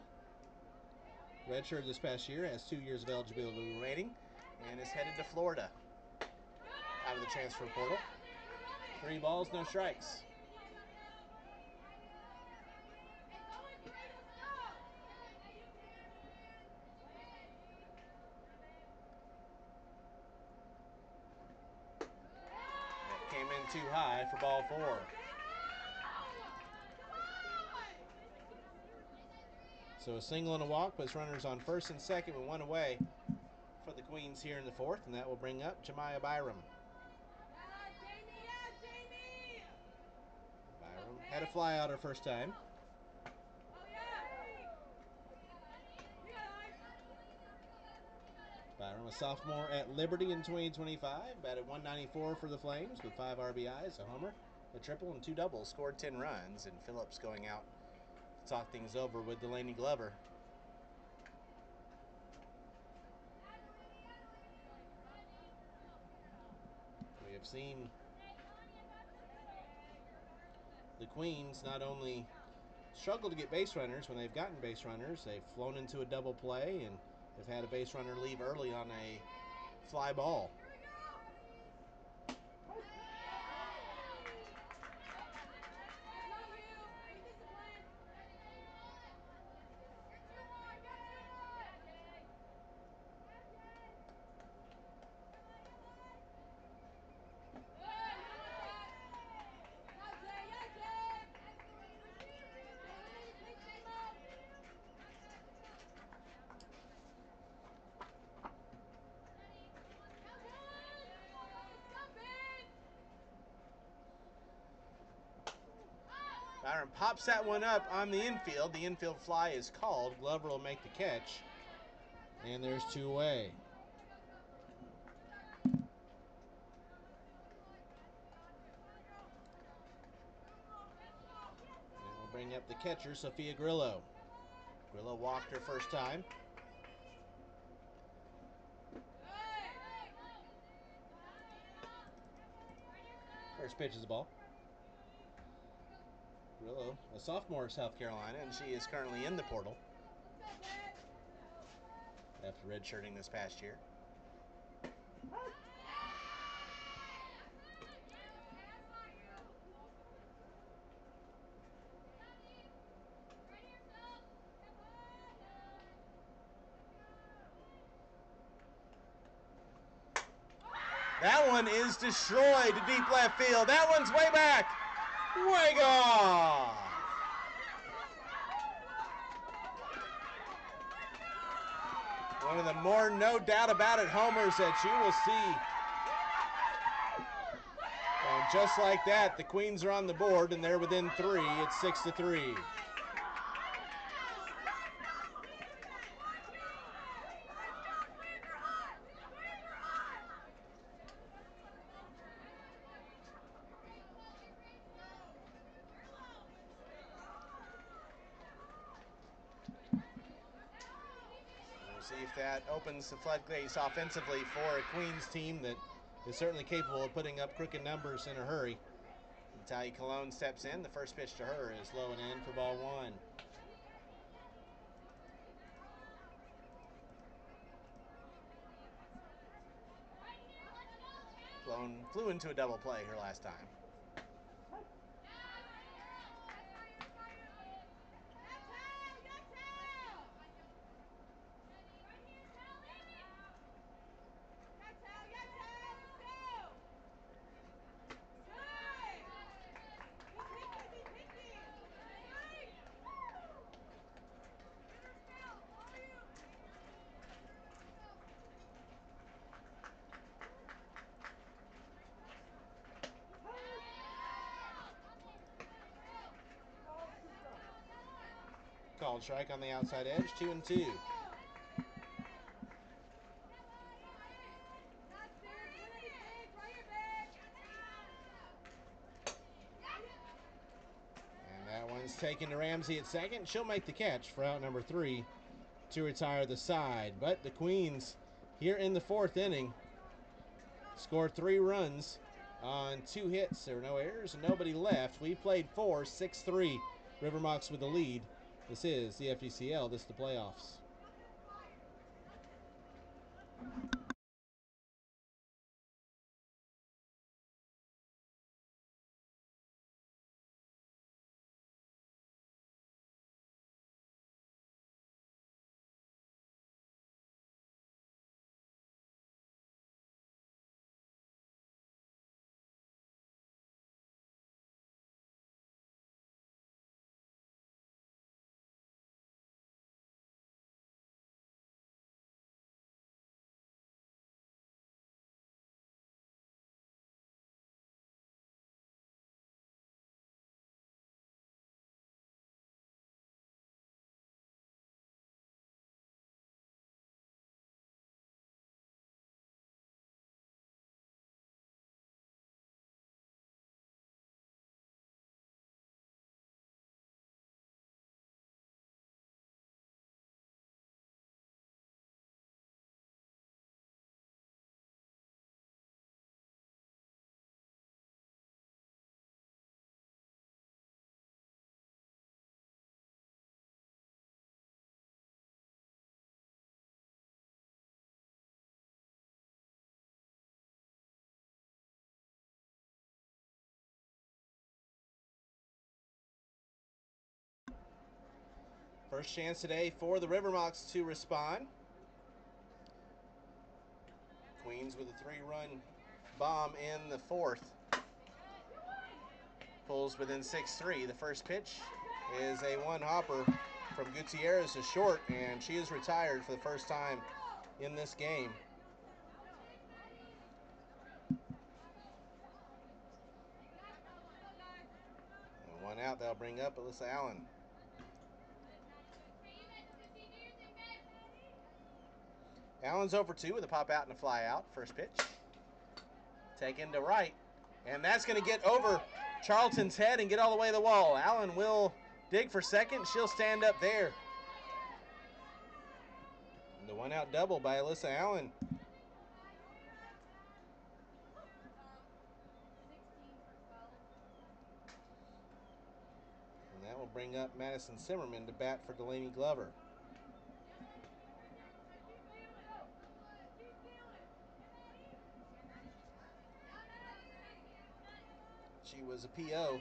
Redshirt this past year, has 2 years of eligibility remaining, and is headed to Florida out of the transfer portal. 3 balls, no strikes. That came in too high for ball 4. So a single and a walk puts runners on first and second with 1 away for the Queens here in the 4th, and that will bring up Jemiah Byram. Byram had a fly out her first time. Byram, a sophomore at Liberty in 2025, batted 194 for the Flames with 5 RBIs, a homer, a triple, and 2 doubles, scored 10 runs, and Phillips going out to talk things over with Delaney Glover. We have seen the Queens not only struggle to get base runners when they've gotten base runners, they've flown into a double play and have had a base runner leave early on a fly ball. Byron pops that one up on the infield. The infield fly is called. Glover will make the catch. And there's 2 away. And we'll bring up the catcher, Sophia Grillo. Grillo walked her first time. First pitch is the ball. Grillo, a sophomore at South Carolina, and she is currently in the portal after redshirting this past year. That one is destroyed to deep left field. That one's way back. Way gone. One of the more no doubt about it homers that you will see on just like that, the Queens are on the board, and they're within 3. It's 6-3. We'll see if that opens the floodgates offensively for a Queens team that is certainly capable of putting up crooked numbers in a hurry. Natalia Cologne steps in. The first pitch to her is low and in for ball 1. Cologne flew into a double play her last time. Called strike on the outside edge, 2-2. And that one's taken to Ramsey at second. She'll make the catch for out number 3 to retire the side. But the Queens here in the 4th inning scored 3 runs on 2 hits. There were no errors and nobody left. We played 4, 6-3. River Mocs with the lead. This is the FDCL. This is the playoffs. First chance today for the River Mocs to respond. Queens with a 3-run bomb in the 4th. Pulls within 6-3. The first pitch is a one-hopper from Gutierrez to short, and she is retired for the first time in this game. And one out, they'll bring up Alyssa Allen. Allen's over 2 with a pop out and a fly out. First pitch. Taken to right. And that's going to get over Charlton's head and get all the way to the wall. Allen will dig for second. She'll stand up there. And the one out double by Alyssa Allen. And that will bring up Madison Zimmerman to bat for Delaney Glover. She was a PO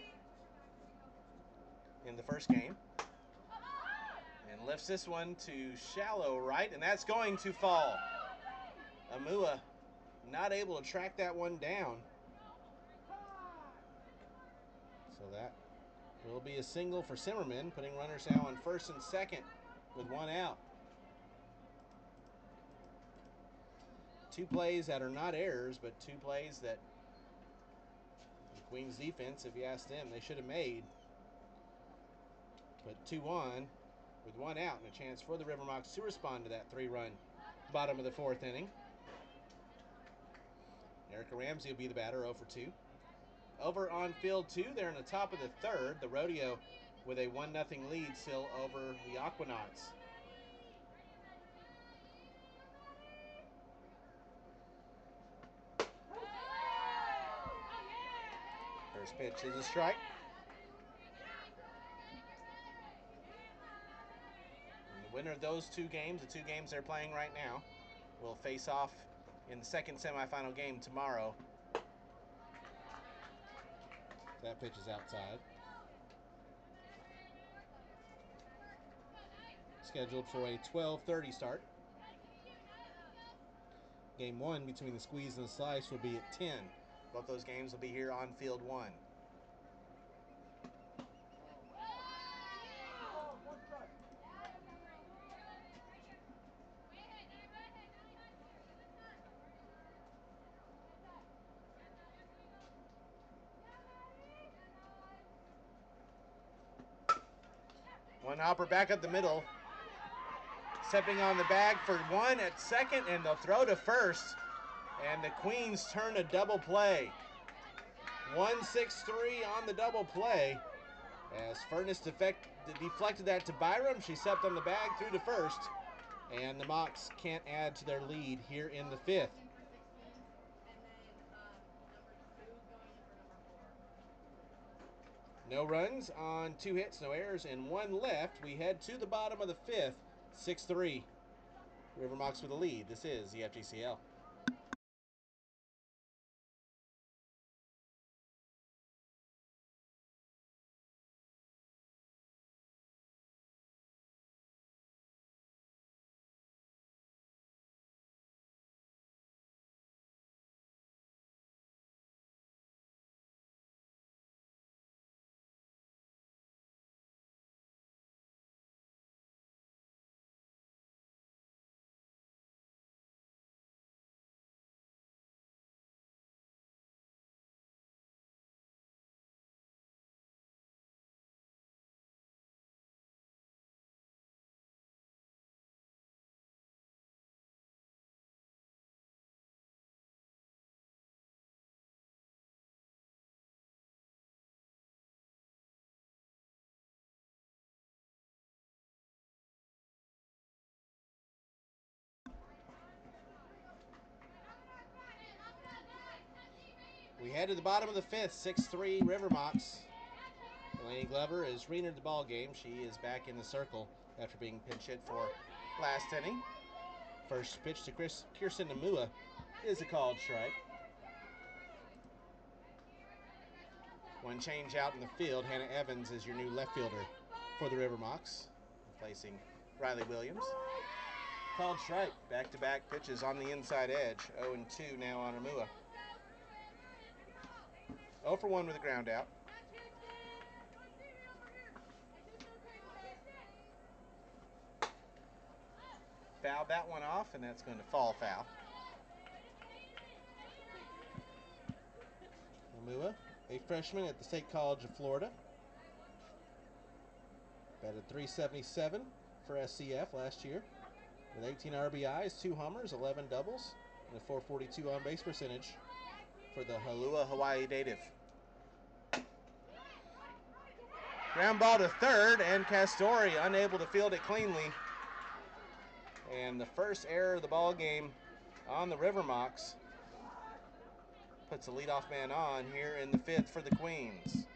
in the first game. And lifts this one to shallow right, and that's going to fall. Amua not able to track that one down. So that will be a single for Zimmerman, putting runners now on first and second with one out. 2 plays that are not errors, but 2 plays that Queens defense, if you ask them, they should have made. But 2-1 with one out and a chance for the River Mocs to respond to that 3-run bottom of the 4th inning. Erica Ramsey will be the batter, 0 for 2. Over on field 2, they're in the top of the 3rd. The Rodeo with a 1-0 lead still over the Aquanauts. First pitch is a strike. And the winner of those 2 games, the 2 games they're playing right now, will face off in the second semifinal game tomorrow. That pitch is outside. Scheduled for a 12:30 start. Game 1 between the Squeeze and the Slice will be at 10. Both those games will be here on field 1. One hopper back up the middle. Stepping on the bag for 1 at second, and they'll throw to first. And the Queens turn a double play. 1-6-3 on the double play. As Furness deflected that to Byram, she stepped on the bag through to first. And the Mocs can't add to their lead here in the 5th. No runs on 2 hits, no errors, and 1 left. We head to the bottom of the 5th, 6-3. River Mocs with the lead. This is the FGCL. We head to the bottom of the 5th, 6-3 River Mocs. Delaney Glover is re-entered the ball game. She is back in the circle after being pinch hit for last inning. First pitch to Kirsten Namua is a called strike. One change out in the field. Hannah Evans is your new left fielder for the River Mocs, replacing Riley Williams. Called strike. Back-to-back pitches on the inside edge. 0-2 now on Namua. 0 for 1 with a ground out. Fouled that one off, and that's going to fall foul. Namua, a freshman at the State College of Florida. Batted .377 for SCF last year with 18 RBIs, 2 homers, 11 doubles, and a .442 on-base percentage for the Halua, Hawaii native. Ground ball to third, and Castori unable to field it cleanly. And the first error of the ball game on the River Mocs puts the leadoff man on here in the 5th for the Queens.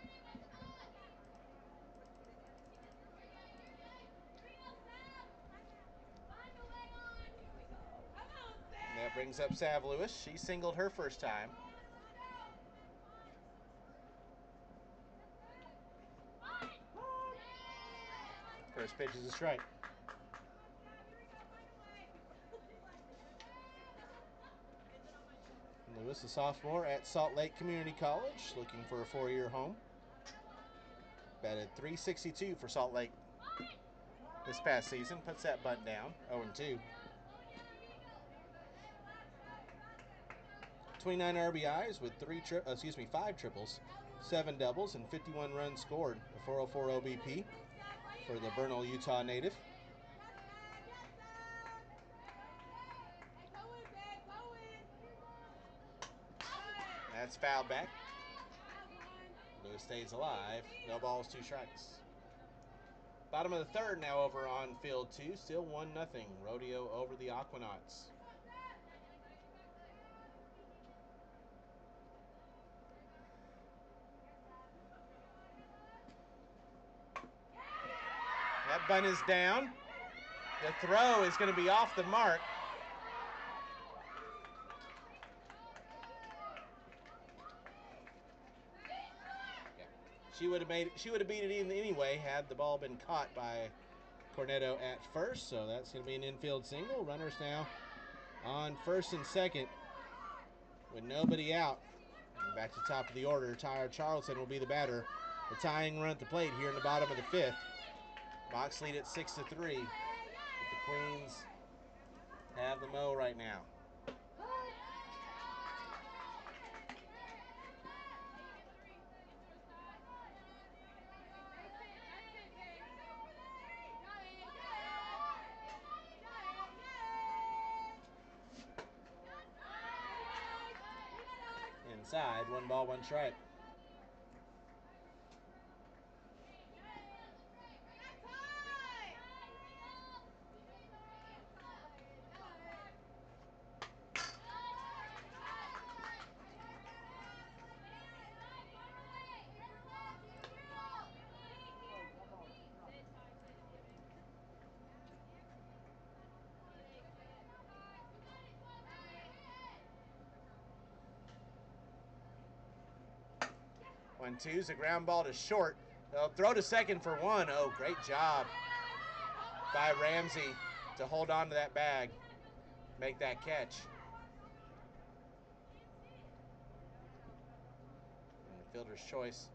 And that brings up Sav Lewis. She singled her first time. First pitch is a strike. Lewis, a sophomore at Salt Lake Community College, looking for a 4-year home. Batted .362 for Salt Lake this past season. Puts that bunt down, 0-2. 29 RBIs with 5 triples, 7 doubles, and 51 runs scored. A 404 OBP for the Vernal, Utah native. That's fouled back. Lewis stays alive. No balls, 2 strikes. Bottom of the third now over on field 2. Still 1-0. Rodeo over the Aquanauts. That bunt is down. The throw is going to be off the mark. She would have beat it in anyway had the ball been caught by Cornetto at first. So that's going to be an infield single. Runners now on first and second with nobody out. And back to the top of the order. Tyler Charlton will be the batter. The tying run at the plate here in the bottom of the fifth. Mocs lead at 6-3. But the Queens have the mo right now. Inside, 1 ball, 1 strike. One, two's a ground ball to short. They'll throw to second for 1. Oh, great job by Ramsey to hold on to that bag, make that catch. And the fielder's choice.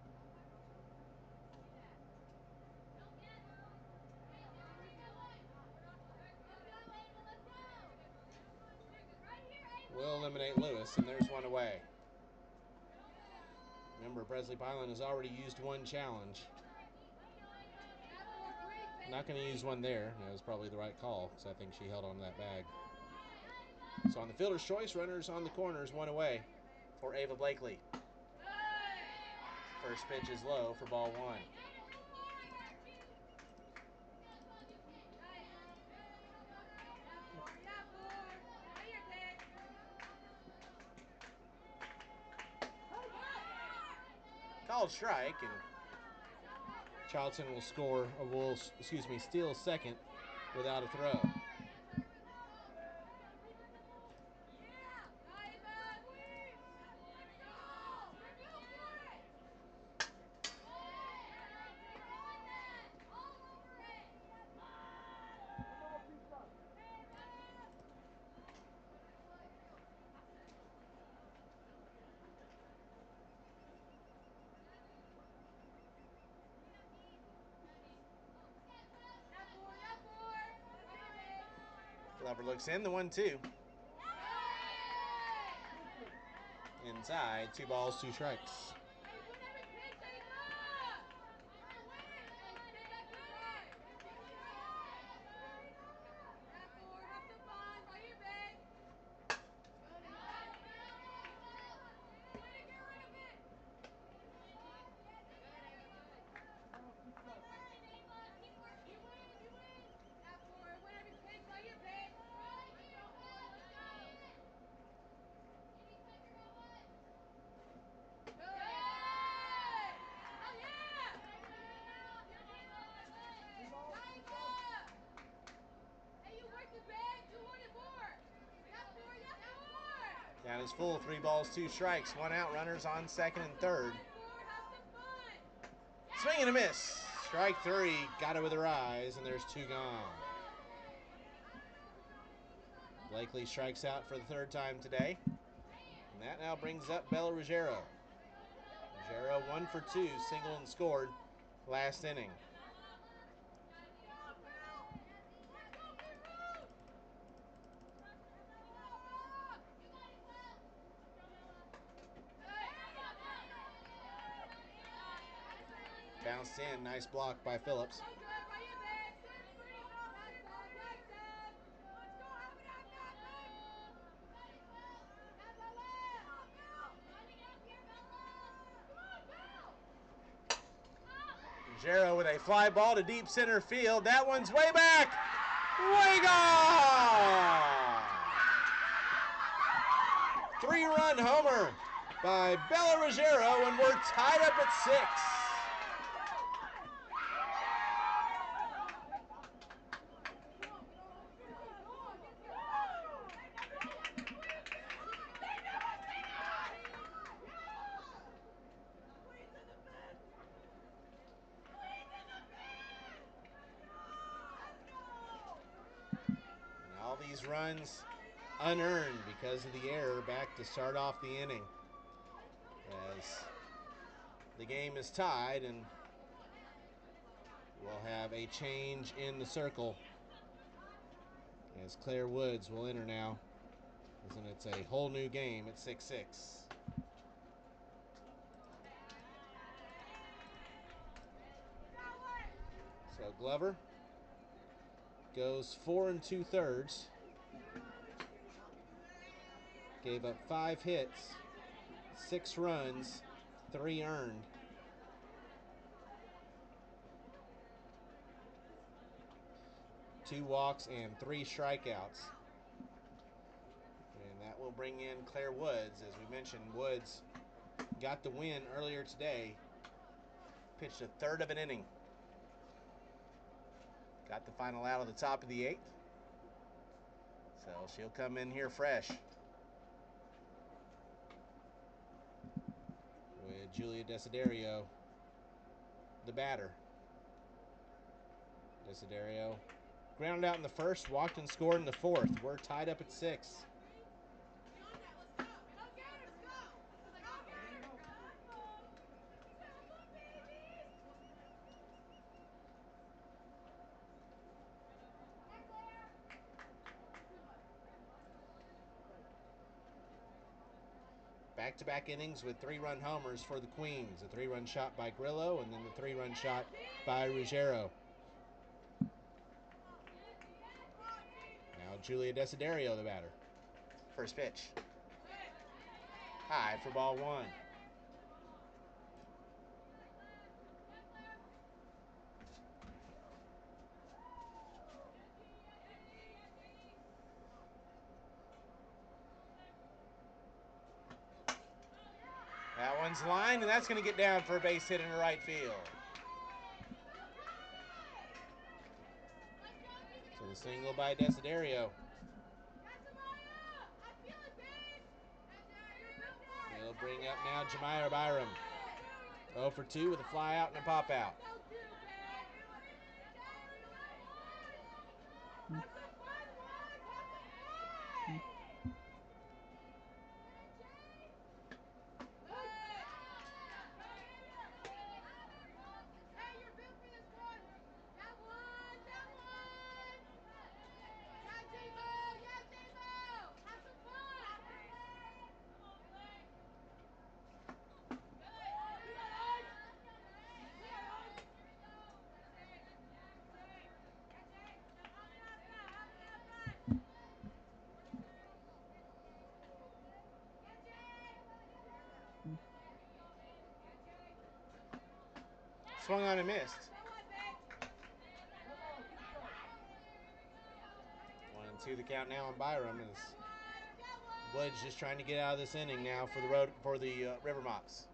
Will eliminate Lewis, and there's 1 away. Remember, Presley Pyland has already used 1 challenge. Not going to use 1 there. That was probably the right call because I think she held on to that bag. So on the fielder's choice, runners on the corners, 1 away for Ava Blakely. First pitch is low for ball 1. Called strike, and Charlton will steal second without a throw. Glover looks in, the 1-2. Inside, 2 balls, 2 strikes. Count is full, 3 balls, 2 strikes, 1 out, runners on second and third. Swing and a miss. Strike 3, got it with her eyes, and there's 2 gone. Blakely strikes out for the 3rd time today. And that now brings up Bella Ruggiero. Ruggiero 1 for 2, single and scored last inning. Bounced in. Nice block by Phillips. Ruggiero with a fly ball to deep center field. That one's way back. Way gone! 3-run homer by Bella Ruggiero, and we're tied up at 6. All these runs unearned because of the error back to start off the inning. As the game is tied, and we'll have a change in the circle as Claire Woods will enter now. And it's a whole new game at 6-6. So Glover goes 4 2/3. Gave up 5 hits, 6 runs, 3 earned. Two walks and 3 strikeouts. And that will bring in Claire Woods. As we mentioned, Woods got the win earlier today. Pitched a third of an inning. Got the final out of the top of the 8th. So she'll come in here fresh. With Julia Desiderio, the batter. Desiderio grounded out in the first, walked and scored in the 4th. We're tied up at 6. Back-to-back innings with 3-run homers for the Queens. A 3-run shot by Grillo, and then the 3-run shot by Ruggiero. Now Julia Desiderio, the batter. First pitch. High for ball 1. That one's lined, and that's going to get down for a base hit into right field. So the single by Desiderio. He'll bring up now Jamira Byram. 0 for 2 with a fly out and a pop out. Swung on and missed. 1-2 the count now on Byram as Woods just trying to get out of this inning now for the River Mocs.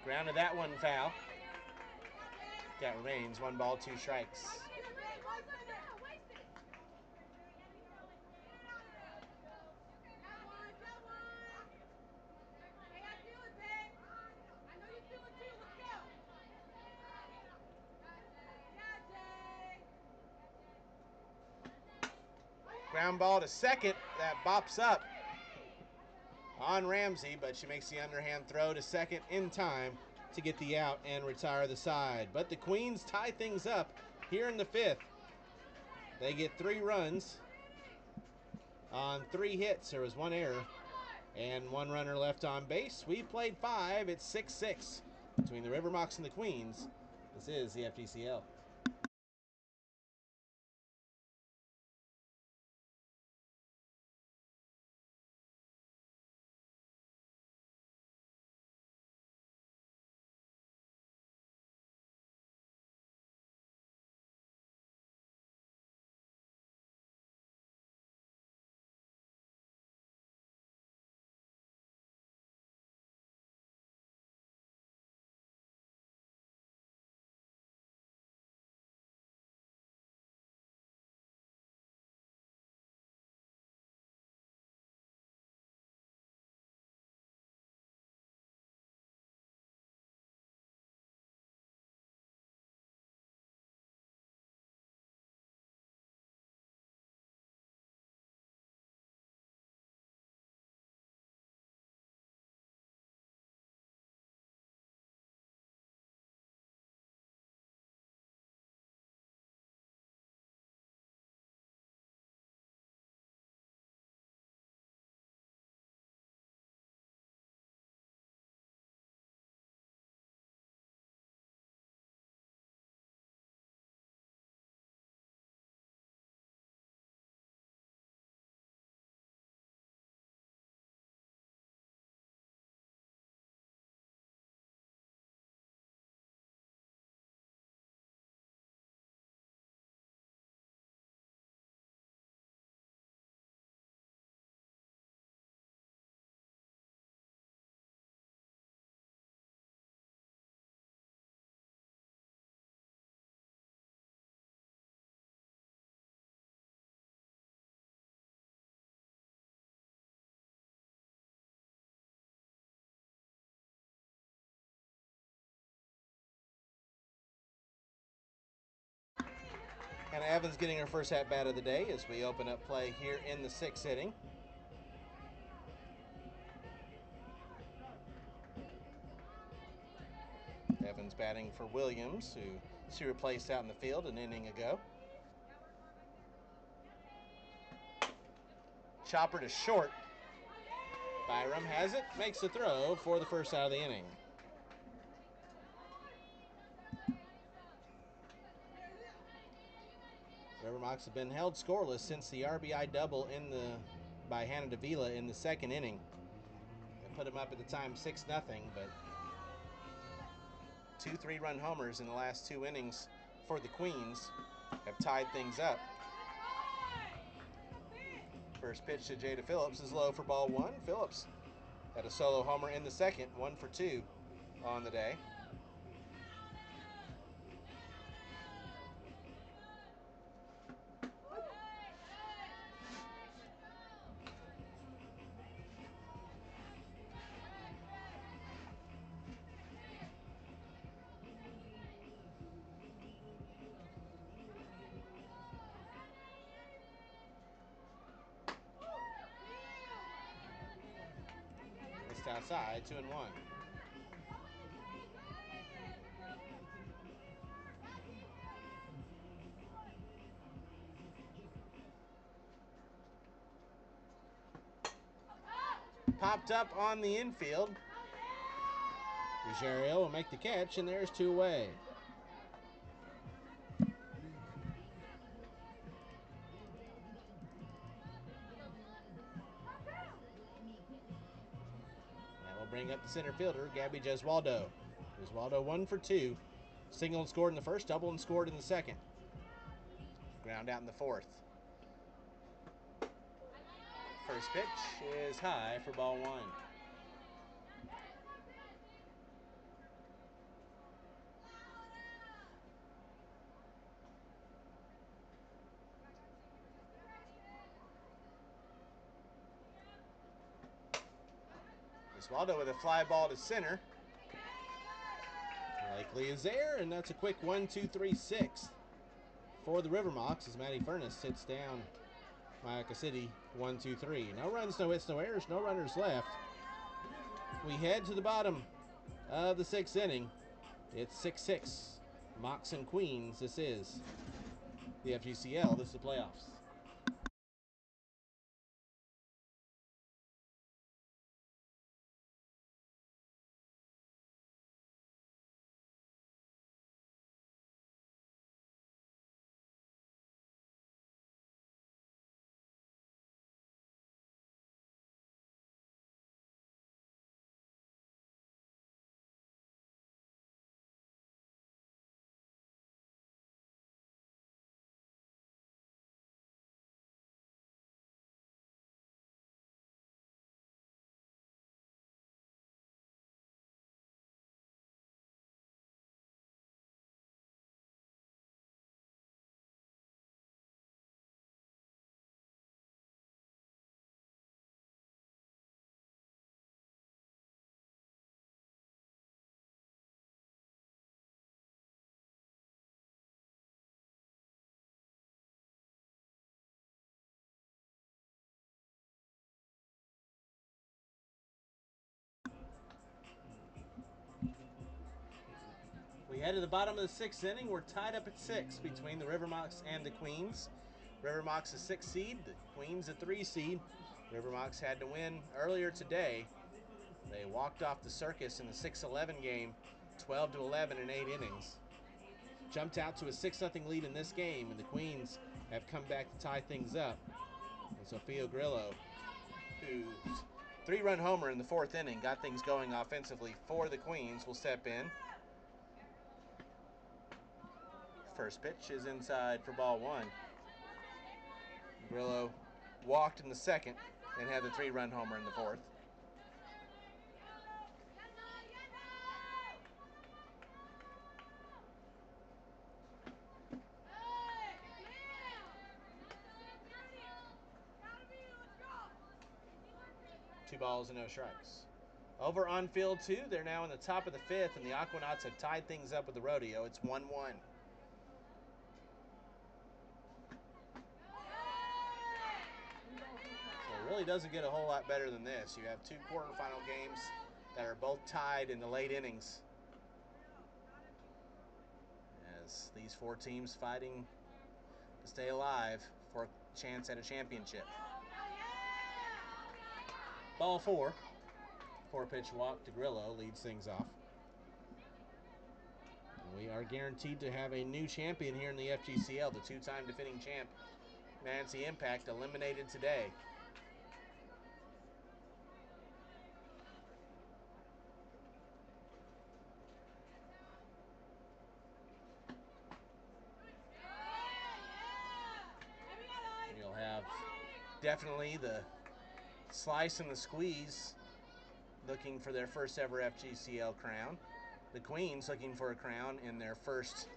Grounded that one foul. That remains 1 ball, 2 strikes. Ground ball to second. That bops up on Ramsey, but she makes the underhand throw to second in time to get the out and retire the side. But the Queens tie things up here in the 5th. They get 3 runs on 3 hits. There was 1 error, And one runner left on base. We played 5. It's 6-6 between the River Mocs and the Queens. This is the FGCL. Hannah Evans getting her first at bat of the day as we open up play here in the 6th inning. Evans batting for Williams, who she replaced out in the field an inning ago. Chopper to short. Byram has it, makes the throw for the first out of the inning. River Mocs have been held scoreless since the RBI double by Hannah Davila in the 2nd inning. They put them up at the time 6-0, but 2 3-run homers in the last 2 innings for the Queens have tied things up. First pitch to Jada Phillips is low for ball 1. Phillips had a solo homer in the 2nd, 1 for 2 on the day. Missed outside, 2-1. Popped up on the infield. Ruggiero will make the catch, and there's 2 away. That will bring up the center fielder, Gabby Gesualdo. Gesualdo 1 for 2. Single and scored in the first, double and scored in the 2nd. Ground out in the 4th. First pitch is high for ball 1. Gesualdo with a fly ball to center. Likely is there, and that's a quick 1-2-3-6 for the River Mocs as Maddie Furness sits down Mayaka City 1-2-3. No runs, no hits, no errors, no runners left. We head to the bottom of the 6th inning. It's 6-6. Mocs and Queens. This is the FGCL. This is the playoffs. Head to the bottom of the sixth inning. We're tied up at 6 between the River Mocs and the Queens. River Mocs a 6 seed, the Queens a 3 seed. River Mocs had to win earlier today. They walked off the circus in the 6-11 game, 12-11 in 8 innings. Jumped out to a 6-0 lead in this game, and the Queens have come back to tie things up. And Sofia Grillo, whose 3-run homer in the 4th inning got things going offensively for the Queens, will step in. First pitch is inside for ball 1. Grillo walked in the 2nd and had the 3-run homer in the 4th. Two balls and no strikes. Over on field 2, they're now in the top of the 5th, and the Aquanauts have tied things up with the rodeo. It's 1-1. So it really doesn't get a whole lot better than this. You have 2 quarterfinal games that are both tied in the late innings, as these 4 teams fighting to stay alive for a chance at a championship. Ball 4. 4-pitch walk to Grillo leads things off. We are guaranteed to have a new champion here in the FGCL. The 2-time defending champ, Manatee Impact, eliminated today. You'll have definitely the slice and the squeeze looking for their first ever FGCL crown. The Queens looking for a crown in their first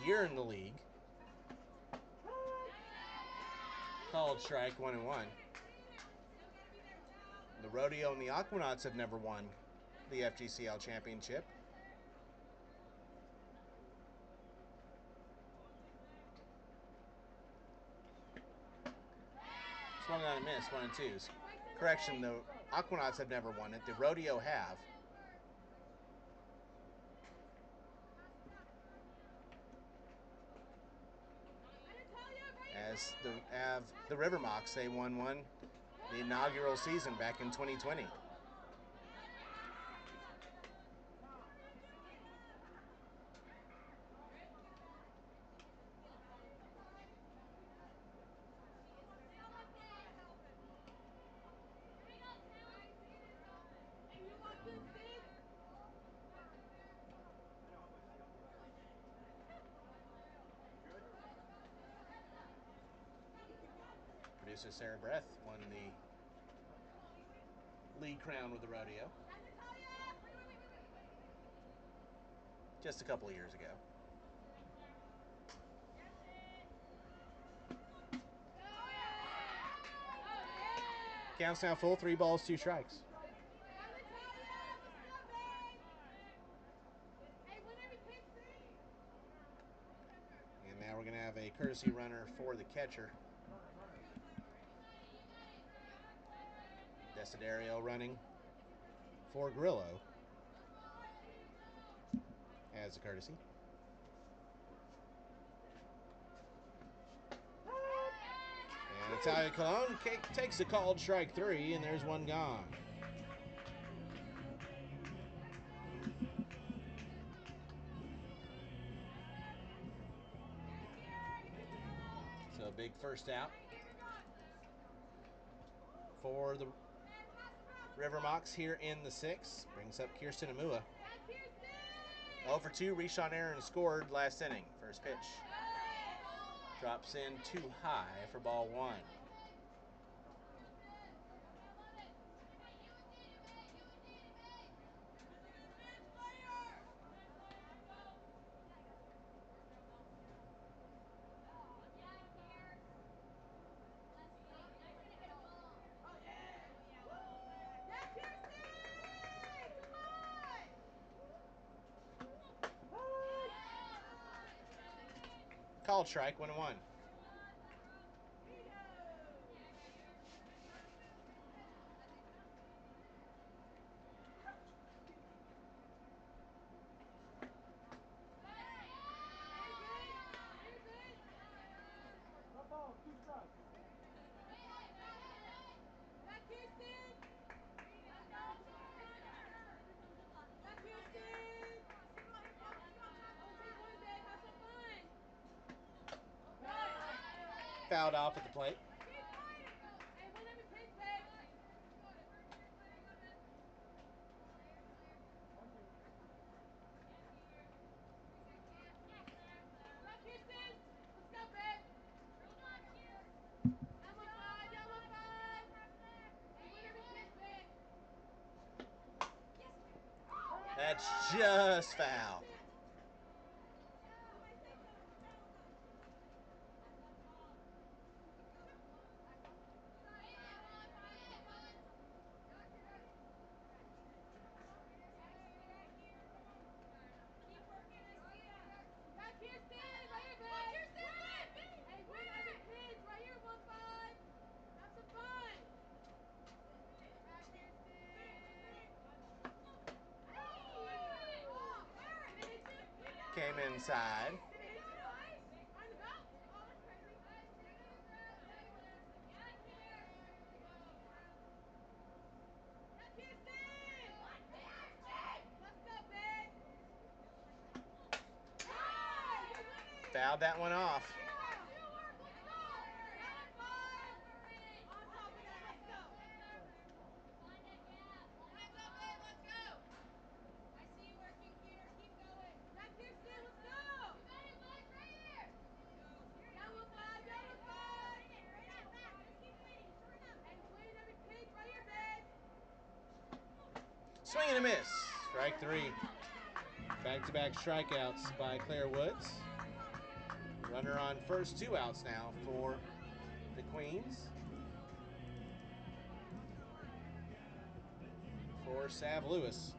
year in the league. Called strike, 1-1. The Rodeo and the Aquanauts have never won the FGCL championship. Swung on a miss, 1-2. Correction, the Aquanauts have never won it. The Rodeo have. As the River Mocs, they won one the inaugural season back in 2020. Producer Sarah Breath won the league crown with the Rodeo just a couple of years ago. Counts now full, 3 balls, 2 strikes. And now we're going to have a courtesy runner for the catcher. Desiderio running for Grillo as a courtesy. And Natalia Colon takes a called strike 3, and there's one gone. So a big first out for the River Mocs here in the 6th. Brings up Kirsten Amua. 0 for 2, Reshawn Aaron scored last inning. First pitch drops in too high for ball 1. Called strike, 1-1. fouled off at the plate. That's just foul. Came inside. Fouled that one off. Swing and a miss. Strike three. Back-to-back strikeouts by Claire Woods. Runner on first, 2 outs now for the Queens. For Sav Lewis,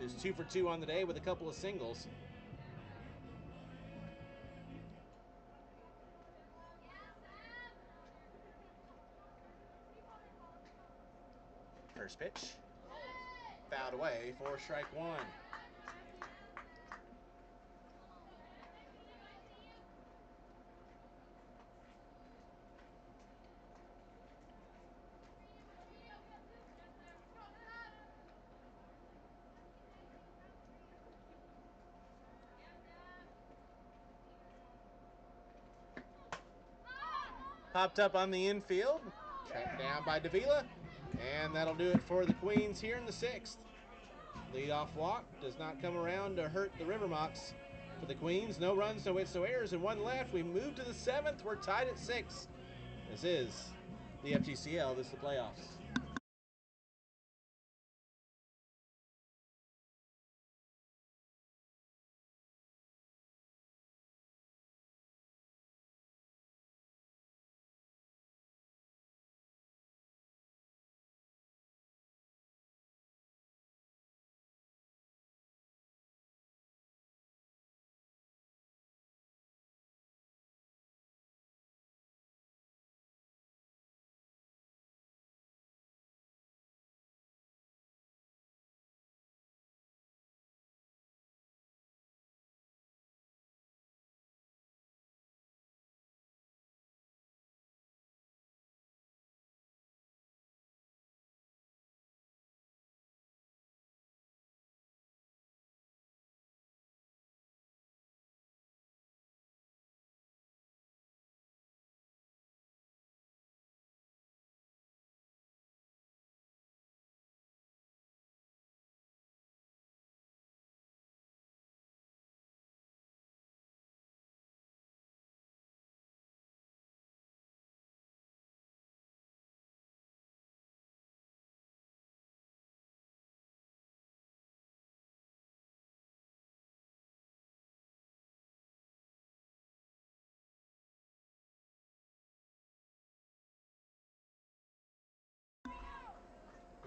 who's 2 for 2 on the day with a couple of singles. First pitch. Fouled away for strike one. Popped up on the infield. Tracked down by Davila. And that'll do it for the Queens here in the 6th. Leadoff walk does not come around to hurt the River Mocs. For the Queens, no runs, no hits, no errors, and 1 left. We move to the 7th. We're tied at 6. This is the FGCL. This is the playoffs.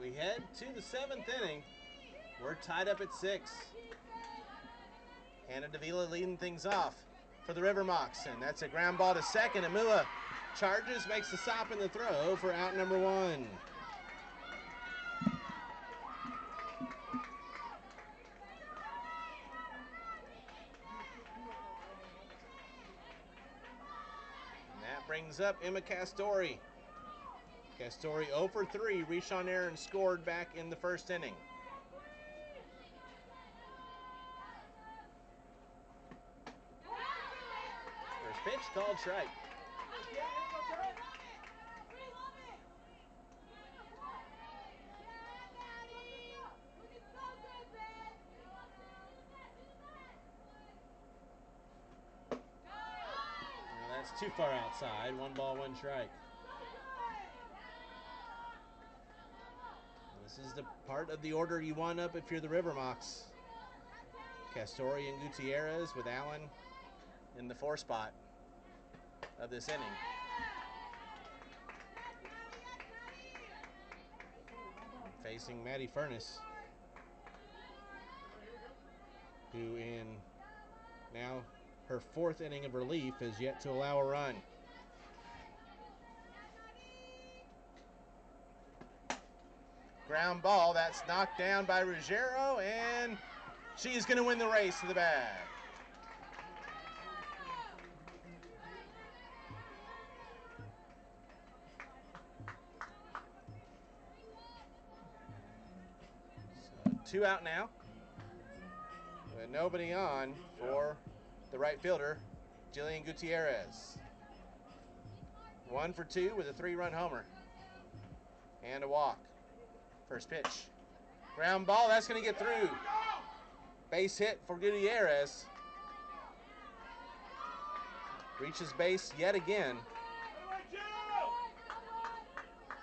We head to the 7th inning. We're tied up at 6. Hannah Davila leading things off for the River Mocs, and that's a ground ball to second. Amula charges, makes the stop in the throw for out number 1. And that brings up Emma Castori. Castori 0 for 3. Rishon Aaron scored back in the 1st inning. First pitch called strike. Now that's too far outside. 1 ball, 1 strike. This is the part of the order you want up if you're the River Mocs. Castori and Gutierrez with Allen in the 4 spot of this inning. Facing Maddie Furness, who in now her 4th inning of relief has yet to allow a run. Ground ball, that's knocked down by Ruggiero, and she's going to win the race to the bag. So 2 out now, with nobody on for the right fielder, Jillian Gutierrez. 1 for 2 with a 3-run homer and a walk. First pitch. Ground ball, that's going to get through. Base hit for Gutierrez. Reaches base yet again.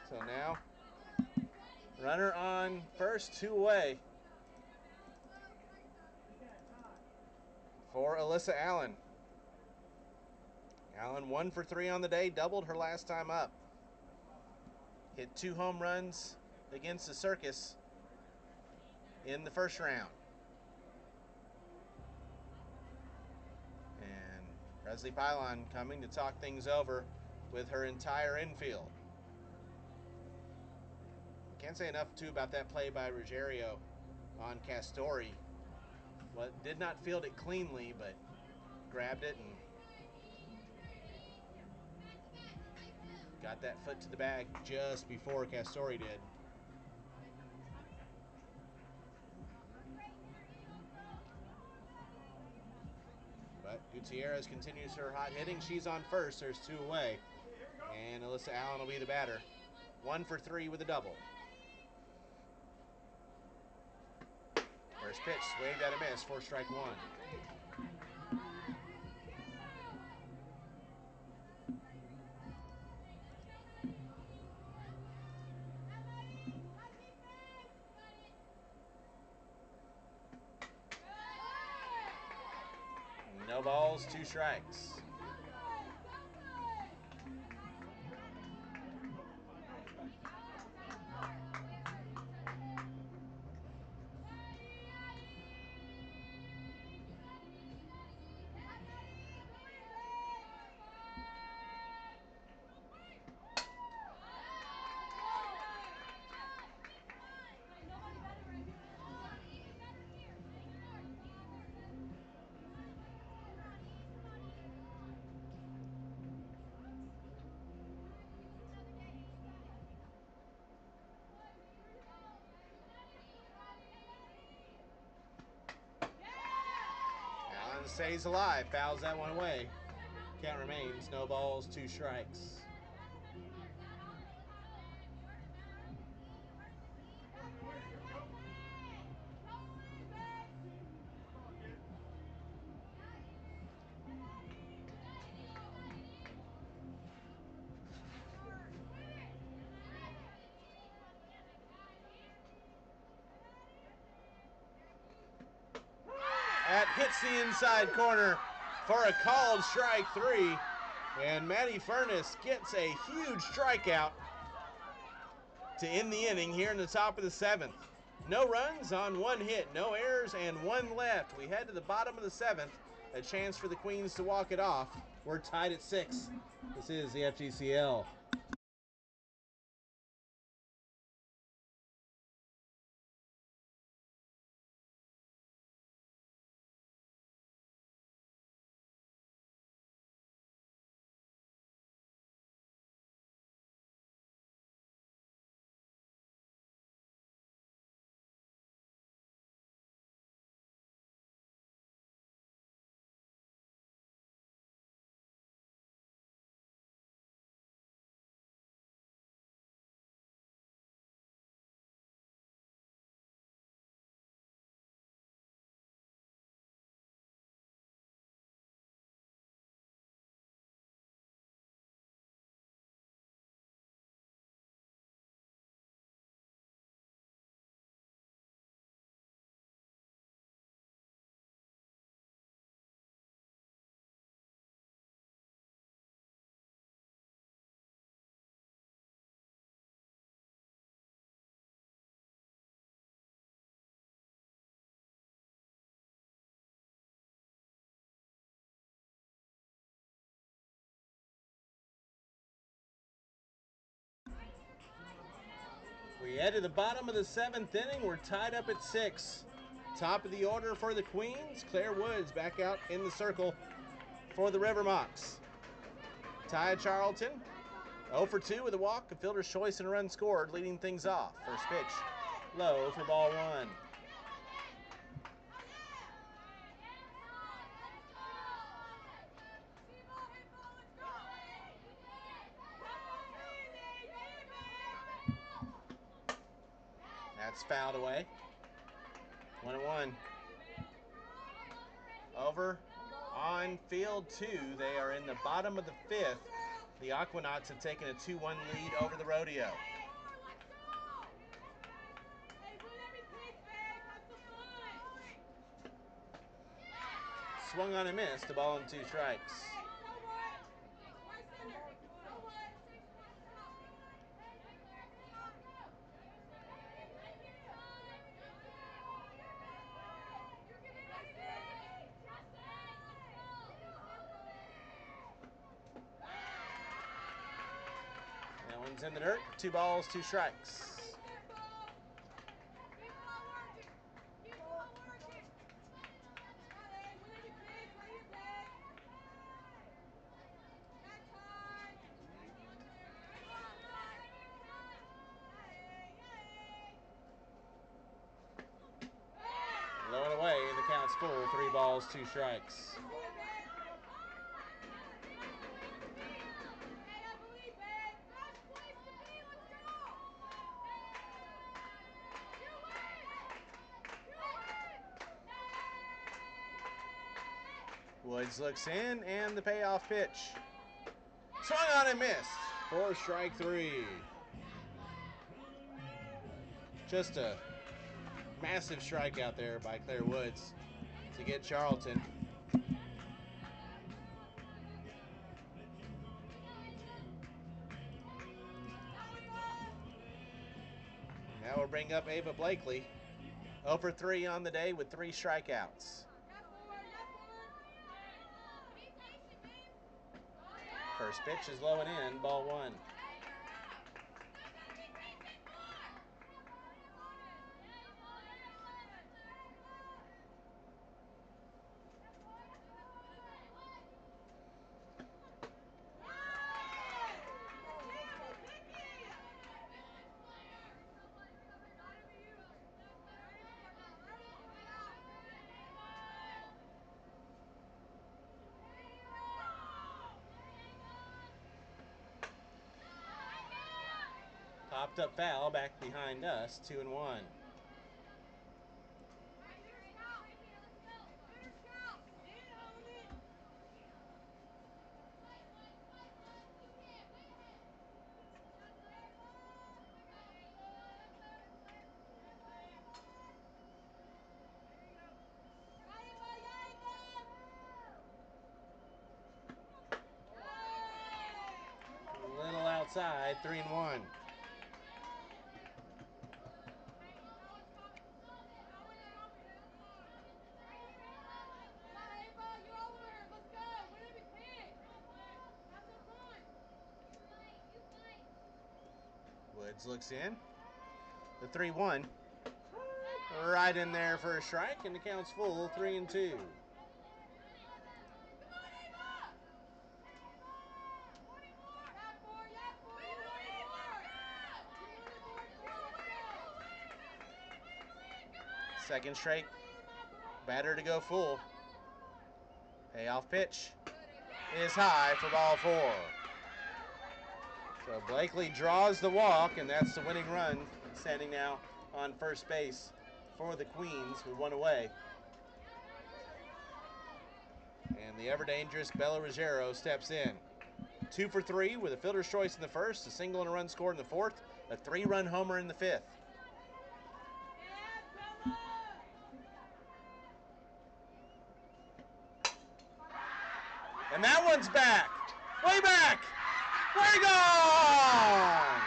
So now, runner on first, 2 away for Alyssa Allen. Allen 1 for 3 on the day, doubled her last time up. Hit 2 home runs against the Circus in the first round. And Leslie Pylon coming to talk things over with her entire infield. Can't say enough too about that play by Ruggiero on Castori. Well, did not field it cleanly, but grabbed it and got that foot to the bag just before Castori did. But Gutierrez continues her hot hitting. She's on first. There's 2 away. And Alyssa Allen will be the batter. 1 for 3 with a double. First pitch, swayed out a miss for strike 1. No balls, 2 strikes. Allen stays alive, fouls that one away. Count remains, no balls, 2 strikes. That hits the inside corner for a called strike 3. And Maddie Furness gets a huge strikeout to end the inning here in the top of the 7th. No runs on 1 hit, no errors, and 1 left. We head to the bottom of the 7th. A chance for the Queens to walk it off. We're tied at 6. This is the FGCL. head to the bottom of the 7th inning. We're tied up at 6. Top of the order for the Queens. Claire Woods back out in the circle for the River Mocs. Ty Charlton, 0 for 2 with a walk, a fielder's choice, and a run scored, leading things off. First pitch, low for ball 1. That's fouled away. 1-1. Over on field 2. They are in the bottom of the 5th. The Aquanauts have taken a 2-1 lead over the Rodeo. Swung on and missed. A ball and 2 strikes. That one's in the dirt. 2 balls, 2 strikes. Low and away, the count's full. 3 balls, 2 strikes. Woods looks in, and the payoff pitch. Swung on and missed for strike 3. Just a massive strikeout there by Claire Woods to get Charlton. Now we'll bring up Ava Blakely. 0 for 3 on the day with 3 strikeouts. First pitch is low and in, ball 1. Popped up foul back behind us, 2-1. A little outside, 3-1. Woods looks in. The 3-1. Right in there for a strike, and the count's full, 3-2. Second straight batter to go full. Payoff pitch is high for ball 4. So Blakely draws the walk, and that's the winning run, standing now on first base for the Queens, who won away. And the ever-dangerous Bella Ruggiero steps in. 2 for 3 with a fielder's choice in the first, a single and a run scored in the 4th, a 3-run homer in the 5th. And that one's back. Way back. Way gone.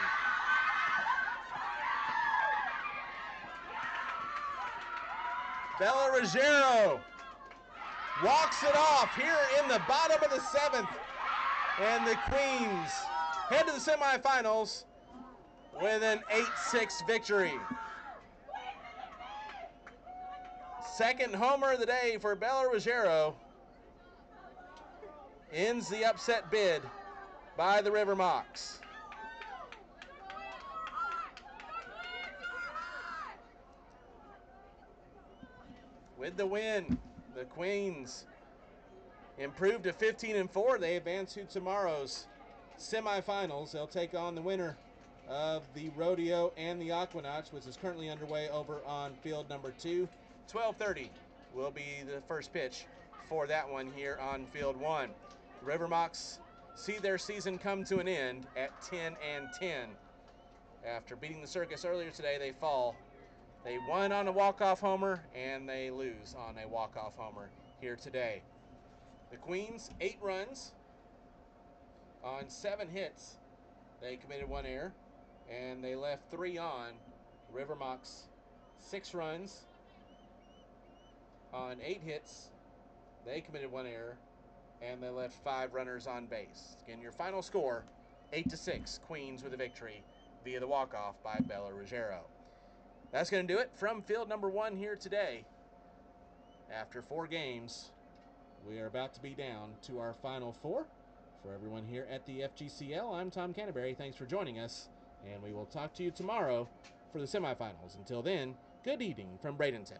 Bella Ruggiero walks it off here in the bottom of the 7th. And the Queens head to the semifinals with an 8-6 victory. Second homer of the day for Bella Ruggiero. Ends the upset bid by the River Mocs. With the win, the Queens improved to 15-4. They advance to tomorrow's semifinals. They'll take on the winner of the Rodeo and the Aquanauts, which is currently underway over on field number 2. 12:30 will be the first pitch for that one here on field 1. The River Mocs see their season come to an end at 10-10. After beating the Circus earlier today, they fall. They won on a walk-off homer, and they lose on a walk-off homer here today. The Queens, 8 runs on 7 hits. They committed 1 error, and they left 3 on. River Mocs, 6 runs on 8 hits. They committed 1 error, and they left 5 runners on base. Again, your final score, 8-6, Queens with a victory via the walk-off by Bella Ruggiero. That's going to do it from field number 1 here today. After 4 games, we are about to be down to our final 4. For everyone here at the FGCL, I'm Tom Canterbury. Thanks for joining us, and we will talk to you tomorrow for the semifinals. Until then, good evening from Bradenton.